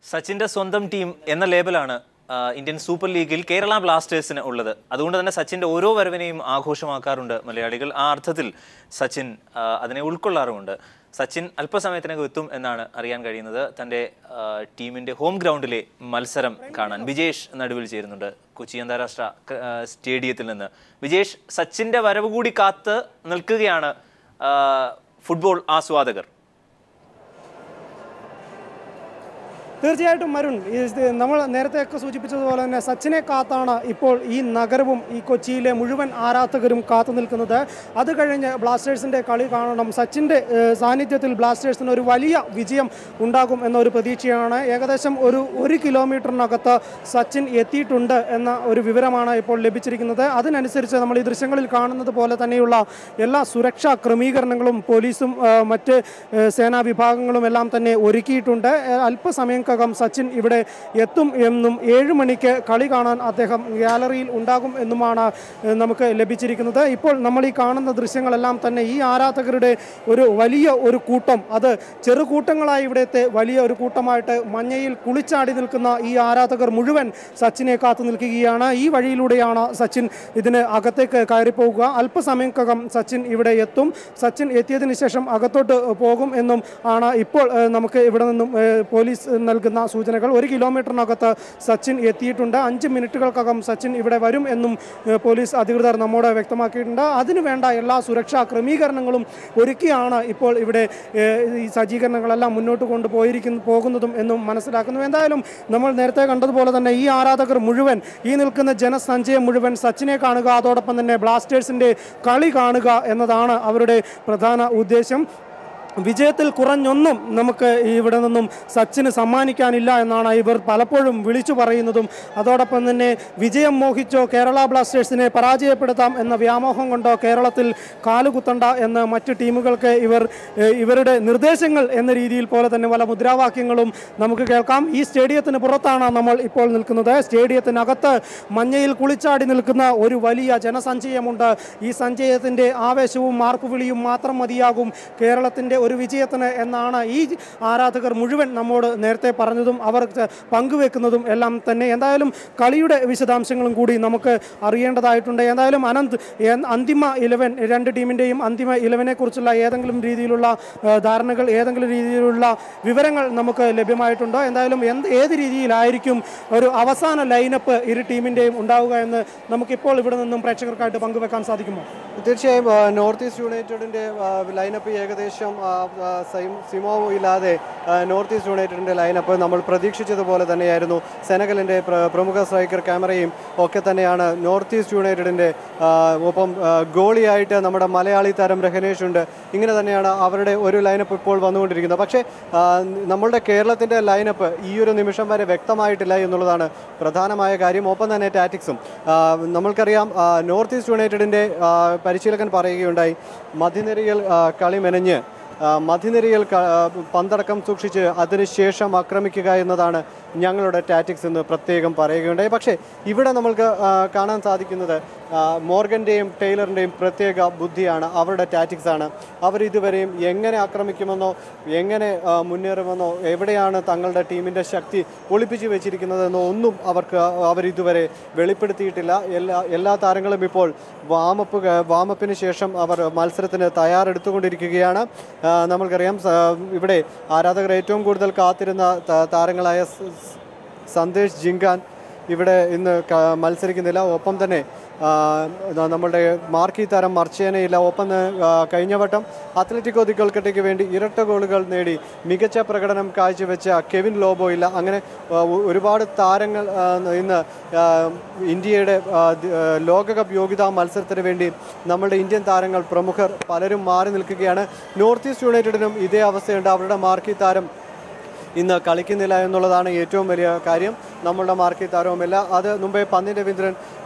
സച്ചിന്റെ സ്വന്തം ടീം എന്ന ലേബലാണ് ഇന്ത്യൻ സൂപ്പർ ലീഗിൽ കേരള ബ്ലാസ്റ്റേഴ്സിന് ഉള്ളത്. അതുകൊണ്ട് തന്നെ സച്ചിന്റെ ഓരോ വരവിനെയും ആഘോഷമാക്കാറുണ്ട് മലയാളികൾ. ആ അർത്ഥത്തിൽ സച്ചിൻ അതിനെ ഉൾക്കൊള്ളാറുമുണ്ട്. സച്ചിൻ അല്പസമയത്തിനകം എത്തും എന്നാണ് അറിയാൻ കഴിയുന്നത്. തൻ്റെ ടീമിൻ്റെ ഹോം ഗ്രൗണ്ടിലെ മത്സരം കാണാൻ വിജേഷ് നടുവിൽ ചേരുന്നുണ്ട് കൊച്ചി അന്താരാഷ്ട്ര സ്റ്റേഡിയത്തിൽ നിന്ന്. വിജേഷ്, സച്ചിൻ്റെ വരവ് കൂടി കാത്ത് നിൽക്കുകയാണ് ഫുട്ബോൾ ആസ്വാദകർ. തീർച്ചയായിട്ടും മരുൺ, നമ്മൾ നേരത്തെയൊക്കെ സൂചിപ്പിച്ചതുപോലെ തന്നെ സച്ചിനെ കാത്താണ് ഇപ്പോൾ ഈ നഗരവും ഈ കൊച്ചിയിലെ മുഴുവൻ ആരാധകരും കാത്തു നിൽക്കുന്നത്. അത് കഴിഞ്ഞ് ബ്ലാസ്റ്റേഴ്സിൻ്റെ കളി കാണണം. സച്ചിൻ്റെ സാന്നിധ്യത്തിൽ ബ്ലാസ്റ്റേഴ്സിന് ഒരു വലിയ വിജയം ഉണ്ടാകും എന്നൊരു പ്രതീക്ഷയാണ്. ഏകദേശം ഒരു കിലോമീറ്ററിനകത്ത് സച്ചിൻ എത്തിയിട്ടുണ്ട് എന്ന ഒരു വിവരമാണ് ഇപ്പോൾ ലഭിച്ചിരിക്കുന്നത്. അതിനനുസരിച്ച് നമ്മൾ ഈ ദൃശ്യങ്ങളിൽ കാണുന്നത് പോലെ തന്നെയുള്ള എല്ലാ സുരക്ഷാ ക്രമീകരണങ്ങളും പോലീസും മറ്റ് സേനാ വിഭാഗങ്ങളും എല്ലാം തന്നെ ഒരുക്കിയിട്ടുണ്ട്. അല്പസമയം സച്ചിൻ ഇവിടെ എത്തും എന്നും 7 മണിക്ക് കളി കാണാൻ അദ്ദേഹം ഗാലറിയിൽ ഉണ്ടാകും എന്നുമാണ് നമുക്ക് ലഭിച്ചിരിക്കുന്നത്. ഇപ്പോൾ നമ്മൾ ഈ കാണുന്ന ദൃശ്യങ്ങളെല്ലാം തന്നെ ഈ ആരാധകരുടെ വലിയ ഒരു കൂട്ടം, അത് ചെറുകൂട്ടങ്ങളായി ഇവിടുത്തെ വലിയ ഒരു കൂട്ടമായിട്ട് മഞ്ഞയിൽ കുളിച്ചാടി നിൽക്കുന്ന ഈ ആരാധകർ മുഴുവൻ സച്ചിനെ കാത്തു നിൽക്കുകയാണ്. ഈ വഴിയിലൂടെയാണ് സച്ചിൻ ഇതിന് അകത്തേക്ക് കയറിപ്പോവുക. അല്പസമയക്കകം സച്ചിൻ ഇവിടെ എത്തും. സച്ചിൻ എത്തിയതിനു ശേഷം അകത്തോട്ട് പോകും എന്നും ആണ് ഇപ്പോൾ നമുക്ക് ഇവിടെ നിന്നും പോലീസ് നൽകുന്ന സൂചനകൾ. 1 കിലോമീറ്ററിനകത്ത് സച്ചിൻ എത്തിയിട്ടുണ്ട്. 5 മിനിറ്റുകൾക്കകം സച്ചിൻ ഇവിടെ വരും എന്നും പോലീസ് അധികൃതർ നമ്മോട് വ്യക്തമാക്കിയിട്ടുണ്ട്. അതിനുവേണ്ട എല്ലാ സുരക്ഷാ ക്രമീകരണങ്ങളും ഒരുക്കിയാണ് ഇപ്പോൾ ഇവിടെ ഈ സജ്ജീകരണങ്ങളെല്ലാം മുന്നോട്ട് പോകുന്നതും എന്നും മനസ്സിലാക്കുന്നു. എന്തായാലും നമ്മൾ നേരത്തെ കണ്ടതുപോലെ തന്നെ ഈ ആരാധകർ മുഴുവൻ, ഈ നിൽക്കുന്ന ജനസഞ്ചയം മുഴുവൻ സച്ചിനെ കാണുക, അതോടൊപ്പം തന്നെ ബ്ലാസ്റ്റേഴ്സിൻ്റെ കളി കാണുക എന്നതാണ് അവരുടെ പ്രധാന ഉദ്ദേശം. വിജയത്തിൽ കുറഞ്ഞൊന്നും നമുക്ക് ഇവിടെ നിന്നും സച്ചിന് സമ്മാനിക്കാനില്ല എന്നാണ് ഇവർ പലപ്പോഴും വിളിച്ചു പറയുന്നതും. അതോടൊപ്പം തന്നെ വിജയം മോഹിച്ചോ കേരള ബ്ലാസ്റ്റേഴ്സിനെ പരാജയപ്പെടുത്താം എന്ന വ്യാമോഹം കൊണ്ടോ കേരളത്തിൽ കാലുകുത്തണ്ട എന്ന് മറ്റ് ടീമുകൾക്ക് ഇവരുടെ നിർദ്ദേശങ്ങൾ എന്ന രീതിയിൽ പോലെ തന്നെ പല മുദ്രാവാക്യങ്ങളും നമുക്ക് കേൾക്കാം. ഈ സ്റ്റേഡിയത്തിന് പുറത്താണ് നമ്മൾ ഇപ്പോൾ നിൽക്കുന്നത്. സ്റ്റേഡിയത്തിനകത്ത് മഞ്ഞയിൽ കുളിച്ചാടി നിൽക്കുന്ന ഒരു വലിയ ജനസഞ്ചയമുണ്ട്. ഈ സഞ്ചയത്തിൻ്റെ ആവേശവും മാർപ്പുവിളിയും മാത്രം മതിയാകും കേരളത്തിൻ്റെ ഒരു വിജയത്തിന് എന്നാണ് ഈ ആരാധകർ മുഴുവൻ നമ്മോട് നേരത്തെ പറഞ്ഞതും അവർ പങ്കുവെക്കുന്നതും എല്ലാം തന്നെ. എന്തായാലും കളിയുടെ വിശദാംശങ്ങളും കൂടി നമുക്ക് അറിയേണ്ടതായിട്ടുണ്ട്. എന്തായാലും അന്തിമ 11 രണ്ട് ടീമിൻ്റെയും അന്തിമ 11 കുറിച്ചുള്ള ഏതെങ്കിലും രീതിയിലുള്ള ധാരണകൾ, ഏതെങ്കിലും രീതിയിലുള്ള വിവരങ്ങൾ നമുക്ക് ലഭ്യമായിട്ടുണ്ടോ? എന്തായാലും ഏത് രീതിയിലായിരിക്കും ഒരു അവസാന ലൈനപ്പ് ഇരു ടീമിൻ്റെയും ഉണ്ടാവുക എന്ന് നമുക്കിപ്പോൾ ഇവിടെ നിന്നും പ്രേക്ഷകർക്കായിട്ട് പങ്കുവെക്കാൻ സാധിക്കുമോ? തീർച്ചയായും നോർത്ത് ഈസ്റ്റ് യുണൈറ്റഡിൻ്റെ ലൈനപ്പ് ഏകദേശം സിമോവോ ഇല്ലാതെ നോർത്ത് ഈസ്റ്റ് യുണൈറ്റഡിൻ്റെ ലൈനപ്പ് നമ്മൾ പ്രതീക്ഷിച്ചതുപോലെ തന്നെയായിരുന്നു. സെനഗലിൻ്റെ പ്രമുഖ സ്ട്രൈക്കർ ക്യാമറയും ഒക്കെ തന്നെയാണ് നോർത്ത് ഈസ്റ്റ് യുണൈറ്റഡിൻ്റെ. ഒപ്പം ഗോളിയായിട്ട് നമ്മുടെ മലയാളി താരം രഹനേഷ് ഉണ്ട്. ഇങ്ങനെ തന്നെയാണ് അവരുടെ ഒരു ലൈനപ്പ് ഇപ്പോൾ വന്നുകൊണ്ടിരിക്കുന്നത്. പക്ഷേ നമ്മളുടെ കേരളത്തിൻ്റെ ലൈനപ്പ് ഈ ഒരു നിമിഷം വരെ വ്യക്തമായിട്ടില്ല എന്നുള്ളതാണ് പ്രധാനമായ കാര്യം. ഒപ്പം തന്നെ ടാറ്റിക്സും നമ്മൾക്കറിയാം. നോർത്ത് ഈസ്റ്റ് യുണൈറ്റഡിൻ്റെ പരിശീലകൻ പറയുകയുണ്ടായി, മധ്യനിരയിൽ കളി മെനഞ്ഞ് മധ്യനിരയിൽ പന്തടക്കം സൂക്ഷിച്ച് അതിനുശേഷം ആക്രമിക്കുക എന്നതാണ് ഞങ്ങളുടെ ടാറ്റിക്സ് എന്ന് പ്രത്യേകം പറയുകയുണ്ടായി. പക്ഷേ ഇവിടെ നമ്മൾക്ക് കാണാൻ സാധിക്കുന്നത് മോർഗൻ്റെയും ടൈലറിൻ്റെയും പ്രത്യേക ബുദ്ധിയാണ്, അവരുടെ ടാറ്റിക്സാണ്. അവരിതുവരെയും എങ്ങനെ ആക്രമിക്കുമെന്നോ എങ്ങനെ മുന്നേറുമെന്നോ എവിടെയാണ് തങ്ങളുടെ ടീമിൻ്റെ ശക്തി ഒളിപ്പിച്ച് വെച്ചിരിക്കുന്നതെന്നോ ഒന്നും അവരിതുവരെ വെളിപ്പെടുത്തിയിട്ടില്ല. എല്ലാ താരങ്ങളും ഇപ്പോൾ വാമപ്പിന് ശേഷം അവർ മത്സരത്തിന് തയ്യാറെടുത്തുകൊണ്ടിരിക്കുകയാണ്. നമ്മൾക്കറിയാം ഇവിടെ ആരാധകർ ഏറ്റവും കൂടുതൽ കാത്തിരുന്ന താരങ്ങളായ സന്ദേശ് ജിങ്കാൻ ഇവിടെ ഇന്ന് മത്സരിക്കുന്നില്ല. ഒപ്പം തന്നെ നമ്മളുടെ മാർക്കി താരം മർച്ചേനയില്ല. ഒപ്പം കഴിഞ്ഞ വട്ടം അത്ലറ്റിക്കോ ദി കൊൽക്കത്തയ്ക്ക് വേണ്ടി ഇരട്ട ഗോളുകൾ നേടി മികച്ച പ്രകടനം കാഴ്ചവെച്ച കെവിൻ ലോബോ ഇല്ല. അങ്ങനെ ഒരുപാട് താരങ്ങൾ ഇന്ന് ഇന്ത്യയുടെ ലോകകപ്പ് യോഗ്യതാ മത്സരത്തിന് വേണ്ടി നമ്മളുടെ ഇന്ത്യൻ താരങ്ങൾ പ്രമുഖർ പലരും മാറി നിൽക്കുകയാണ്. നോർത്ത് ഈസ്റ്റ് യുണൈറ്റഡിനും ഇതേ അവസ്ഥയുണ്ട്. അവരുടെ മാർക്കി താരം ഇന്ന് കളിക്കുന്നില്ല എന്നുള്ളതാണ് ഏറ്റവും വലിയ കാര്യം. നമ്മളുടെ മാർക്കി താരവുമില്ല. അത് മുമ്പേ പന്തിൻ രവീന്ദ്രൻ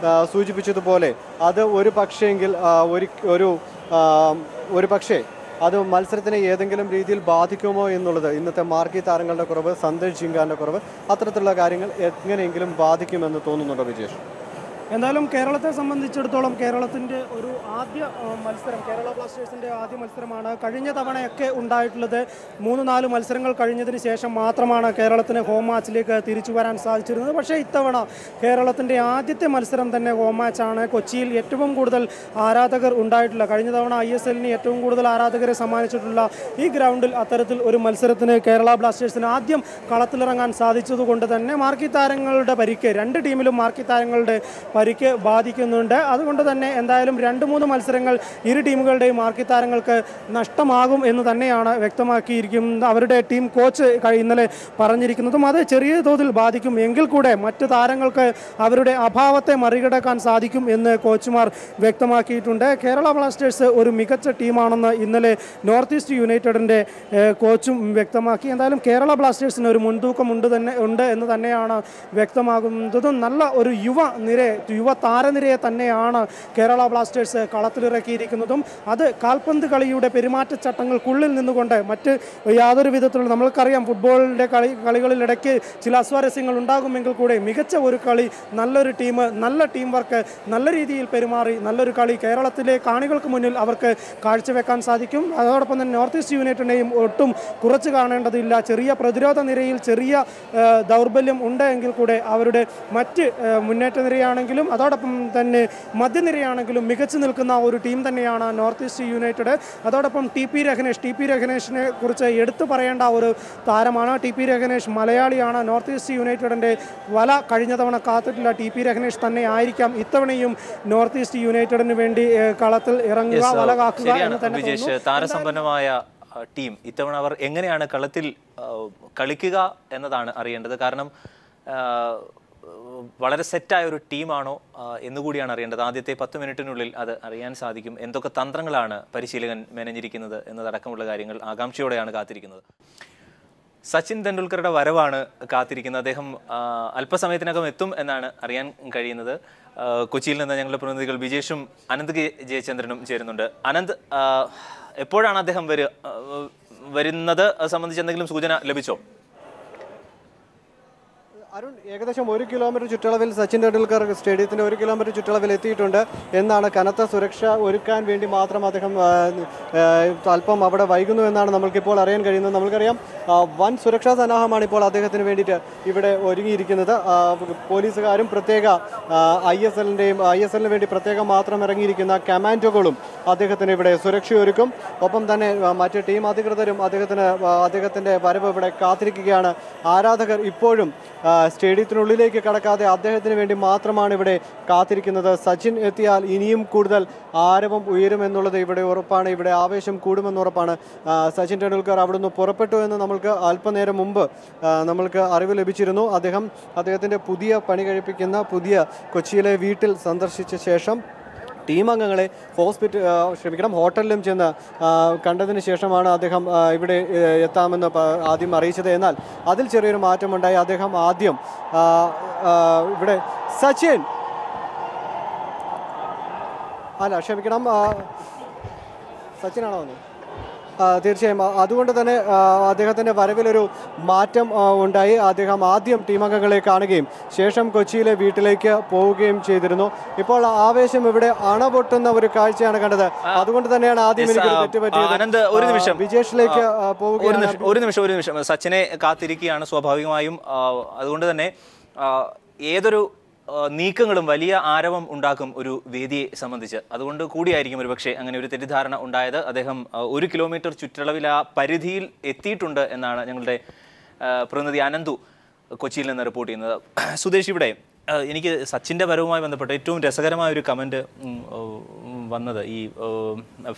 സൂചിപ്പിച്ചതുപോലെ അത് ഒരു പക്ഷേ അത് മത്സരത്തിനെ ഏതെങ്കിലും രീതിയിൽ ബാധിക്കുമോ എന്നുള്ളത്, ഇന്നത്തെ മാർക്കി താരങ്ങളുടെ കുറവ്, സന്ദേശ് ജിങ്കാൻ്റെ കുറവ്, അത്തരത്തിലുള്ള കാര്യങ്ങൾ എങ്ങനെയെങ്കിലും ബാധിക്കുമെന്ന് തോന്നുന്നുണ്ടോ വിജേഷ്? എന്തായാലും കേരളത്തെ സംബന്ധിച്ചിടത്തോളം കേരളത്തിൻ്റെ ഒരു ആദ്യ മത്സരം, കേരള ബ്ലാസ്റ്റേഴ്സിൻ്റെ ആദ്യ മത്സരമാണ്. കഴിഞ്ഞ തവണയൊക്കെ ഉണ്ടായിട്ടുള്ളത് 3-4 മത്സരങ്ങൾ കഴിഞ്ഞതിന് ശേഷം മാത്രമാണ് കേരളത്തിന് ഹോം മാച്ചിലേക്ക് തിരിച്ചു വരാൻ സാധിച്ചിരുന്നത്. പക്ഷേ ഇത്തവണ കേരളത്തിൻ്റെ ആദ്യത്തെ മത്സരം തന്നെ ഹോം മാച്ചാണ്. കൊച്ചിയിൽ ഏറ്റവും കൂടുതൽ ആരാധകർ ഉണ്ടായിട്ടില്ല. കഴിഞ്ഞ തവണ ISLന് ഏറ്റവും കൂടുതൽ ആരാധകരെ സമ്മാനിച്ചിട്ടുള്ള ഈ ഗ്രൗണ്ടിൽ അത്തരത്തിൽ ഒരു മത്സരത്തിന് കേരള ബ്ലാസ്റ്റേഴ്സിന് ആദ്യം കളത്തിലിറങ്ങാൻ സാധിച്ചതുകൊണ്ട് തന്നെ മാർക്കി താരങ്ങളുടെ പരിക്ക്, രണ്ട് ടീമിലും മാർക്കി താരങ്ങളുടെ പരിക്ക് ബാധിക്കുന്നുണ്ട്. അതുകൊണ്ട് തന്നെ എന്തായാലും 2-3 മത്സരങ്ങൾ ഇരു ടീമുകളുടെയും മാർക്കി താരങ്ങൾക്ക് നഷ്ടമാകും എന്ന് തന്നെയാണ് വ്യക്തമാക്കിയിരിക്കുന്നത്. അവരുടെ ടീം കോച്ച് ഇന്നലെ പറഞ്ഞിരിക്കുന്നതും അത് ചെറിയ തോതിൽ ബാധിക്കും. എങ്കിൽ കൂടെ മറ്റു താരങ്ങൾക്ക് അവരുടെ അഭാവത്തെ മറികടക്കാൻ സാധിക്കും എന്ന് കോച്ചുമാർ വ്യക്തമാക്കിയിട്ടുണ്ട്. കേരള ബ്ലാസ്റ്റേഴ്സ് ഒരു മികച്ച ടീമാണെന്ന് ഇന്നലെ നോർത്ത് ഈസ്റ്റ് യുണൈറ്റഡിൻ്റെ കോച്ചും വ്യക്തമാക്കി. എന്തായാലും കേരള ബ്ലാസ്റ്റേഴ്സിന് ഒരു മുൻതൂക്കം ഉണ്ട് എന്ന് തന്നെയാണ് വ്യക്തമാകുന്നതും. നല്ല ഒരു യുവ താരനിരയെ തന്നെയാണ് കേരള ബ്ലാസ്റ്റേഴ്സ് കളത്തിലിറക്കിയിരിക്കുന്നതും. അത് കാൽപന്ത് കളിയുടെ പെരുമാറ്റച്ചട്ടങ്ങൾക്കുള്ളിൽ നിന്നുകൊണ്ട് മറ്റ് യാതൊരു വിധത്തിലുള്ള, നമ്മൾക്കറിയാം ഫുട്ബോളിൻ്റെ കളികളിലിടയ്ക്ക് ചില അസ്വാരസ്യങ്ങൾ ഉണ്ടാകുമെങ്കിൽ കൂടെ മികച്ച ഒരു കളി, നല്ലൊരു ടീം, നല്ല ടീം വർക്ക്, നല്ല രീതിയിൽ പെരുമാറി നല്ലൊരു കളി കേരളത്തിലെ കാണികൾക്ക് മുന്നിൽ അവർക്ക് കാഴ്ചവെക്കാൻ സാധിക്കും. അതോടൊപ്പം തന്നെ നോർത്ത് ഈസ്റ്റ് യുണൈറ്റഡിനെയും ഒട്ടും കുറച്ച് കാണേണ്ടതില്ല. ചെറിയ പ്രതിരോധ നിരയിൽ ചെറിയ ദൗർബല്യം ഉണ്ട് എങ്കിൽ കൂടെ അവരുടെ മറ്റ് മുന്നേറ്റ നിരയാണെങ്കിലും അതോടൊപ്പം തന്നെ മധ്യനിരയാണെങ്കിലും മികച്ചു നിൽക്കുന്ന ഒരു ടീം തന്നെയാണ് നോർത്ത് ഈസ്റ്റ് യുണൈറ്റഡ്. അതോടൊപ്പം TP രഘുനേഷിനെ കുറിച്ച് എടുത്തു പറയേണ്ട ഒരു താരമാണ്. TP രഘുനേഷ് മലയാളിയാണ്. നോർത്ത് ഈസ്റ്റ് യുണൈറ്റഡിൻ്റെ വല കഴിഞ്ഞ തവണ കാത്തിട്ടുള്ള TP രഘുനേഷ് തന്നെ ആയിരിക്കാം ഇത്തവണയും നോർത്ത് ഈസ്റ്റ് യുണൈറ്റഡിന് വേണ്ടി കളത്തിൽ ഇറങ്ങുക, വല കാക്കുക എന്ന് തന്നെ തോന്നുന്നു. താരസമ്പന്നമായ ടീം ഇത്തവണ അവർ എങ്ങനെയാണ് കളത്തിൽ കളിക്കുക എന്നതാണ് അറിയേണ്ടത്. കാരണം വളരെ സെറ്റായ ഒരു ടീമാണോ എന്നുകൂടിയാണ് അറിയേണ്ടത്. ആദ്യത്തെ 10 മിനിറ്റിനുള്ളിൽ അത് അറിയാൻ സാധിക്കും. എന്തൊക്കെ തന്ത്രങ്ങളാണ് പരിശീലകൻ മെനഞ്ഞിരിക്കുന്നത് എന്നതടക്കമുള്ള കാര്യങ്ങൾ ആകാംക്ഷയോടെയാണ് കാത്തിരിക്കുന്നത്. സച്ചിൻ തെണ്ടുൽക്കറുടെ വരവാണ് കാത്തിരിക്കുന്നത്. അദ്ദേഹം അല്പസമയത്തിനകം എത്തും എന്നാണ് അറിയാൻ കഴിയുന്നത്. കൊച്ചിയിൽ നിന്ന് ഞങ്ങളുടെ പ്രതിനിധികൾ ബിജേഷും അനന്ത് ജയചന്ദ്രനും ചേരുന്നുണ്ട്. അനന്ത്, എപ്പോഴാണ് അദ്ദേഹം വരുന്നത് സംബന്ധിച്ച് എന്തെങ്കിലും സൂചന ലഭിച്ചോ? അരുൺ, ഏകദേശം 1 കിലോമീറ്റർ ചുറ്റളവിൽ സച്ചിൻ തെണ്ടുൽക്കർ സ്റ്റേഡിയത്തിൻ്റെ 1 കിലോമീറ്റർ ചുറ്റളവിൽ എത്തിയിട്ടുണ്ട് എന്നാണ്. കനത്ത സുരക്ഷ ഒരുക്കാൻ വേണ്ടി മാത്രം അദ്ദേഹം അല്പം അവിടെ വൈകുന്നു എന്നാണ് നമ്മൾക്കിപ്പോൾ അറിയാൻ കഴിയുന്നത്. നമ്മൾക്കറിയാം വൻ സുരക്ഷാ സന്നാഹമാണ് ഇപ്പോൾ അദ്ദേഹത്തിന് വേണ്ടിയിട്ട് ഇവിടെ ഒരുങ്ങിയിരിക്കുന്നത്. പോലീസുകാരും പ്രത്യേക ISLന് വേണ്ടി പ്രത്യേകം മാത്രം ഇറങ്ങിയിരിക്കുന്ന കമാൻഡോകളും അദ്ദേഹത്തിന് ഇവിടെ സുരക്ഷയൊരുക്കും. ഒപ്പം തന്നെ മറ്റ് ടീം അധികൃതരും അദ്ദേഹത്തിൻ്റെ വരവ് ഇവിടെ കാത്തിരിക്കുകയാണ്. ആരാധകർ ഇപ്പോഴും സ്റ്റേഡിയത്തിനുള്ളിലേക്ക് കടക്കാതെ അദ്ദേഹത്തിന് വേണ്ടി മാത്രമാണ് ഇവിടെ കാത്തിരിക്കുന്നത്. സച്ചിൻ എത്തിയാൽ ഇനിയും കൂടുതൽ ആരവം ഉയരുമെന്നുള്ളത് ഇവിടെ ഉറപ്പാണ്. ഇവിടെ ആവേശം കൂടുമെന്നുറപ്പാണ്. സച്ചിൻ തെണ്ടുൽക്കർ അവിടുന്ന് പുറപ്പെട്ടു എന്ന് നമ്മൾക്ക് അല്പനേരം മുമ്പ് നമ്മൾക്ക് അറിവ് ലഭിച്ചിരുന്നു. അദ്ദേഹത്തിൻ്റെ പുതിയ പണി കഴിപ്പിക്കുന്ന പുതിയ കൊച്ചിയിലെ വീട്ടിൽ സന്ദർശിച്ച ശേഷം ടീം അംഗങ്ങളെ ഹോട്ടലിലും ചെന്ന് കണ്ടതിന് ശേഷമാണ് അദ്ദേഹം ഇവിടെ എത്താമെന്ന് ആദ്യം അറിയിച്ചത്. എന്നാൽ അതിൽ ചെറിയൊരു മാറ്റമുണ്ടായി. അദ്ദേഹം ആദ്യം ഇവിടെ സച്ചിനാണോ വന്നത്? തീർച്ചയായും. അതുകൊണ്ട് തന്നെ അദ്ദേഹത്തിൻ്റെ വരവിലൊരു മാറ്റം ഉണ്ടായി. അദ്ദേഹം ആദ്യം ടീമംഗങ്ങളെ കാണുകയും ശേഷം കൊച്ചിയിലെ വീട്ടിലേക്ക് പോവുകയും ചെയ്തിരുന്നു. ഇപ്പോൾ ആവേശം ഇവിടെ അണപൊട്ടുന്ന ഒരു കാഴ്ചയാണ് കണ്ടത്. അതുകൊണ്ട് തന്നെയാണ് ആദ്യം എനിക്ക് തെറ്റുപറ്റിയത്. വിജേഷിലേക്ക് പോവുകയാണ്. ഒരു നിമിഷം സച്ചിനെ കാത്തിരിക്കുകയാണ് സ്വാഭാവികമായും. അതുകൊണ്ട് തന്നെ ഏതൊരു നീക്കങ്ങളും വലിയ ആരവം ഉണ്ടാക്കും ഒരു വേദിയെ സംബന്ധിച്ച്. അതുകൊണ്ട് കൂടിയായിരിക്കും ഒരു പക്ഷേ അങ്ങനെ ഒരു തെറ്റിദ്ധാരണ ഉണ്ടായത്. അദ്ദേഹം 1 കിലോമീറ്റർ ചുറ്റളവിൽ ആ പരിധിയിൽ എത്തിയിട്ടുണ്ട് എന്നാണ് ഞങ്ങളുടെ പ്രതിനിധി അനന്തു കൊച്ചിയിൽ നിന്ന് റിപ്പോർട്ട് ചെയ്യുന്നത്. സുദേശ്, ഇവിടെ എനിക്ക് സച്ചിൻ്റെ വരവുമായി ബന്ധപ്പെട്ട് ഏറ്റവും രസകരമായ ഒരു കമൻറ്റ് വന്നത് ഈ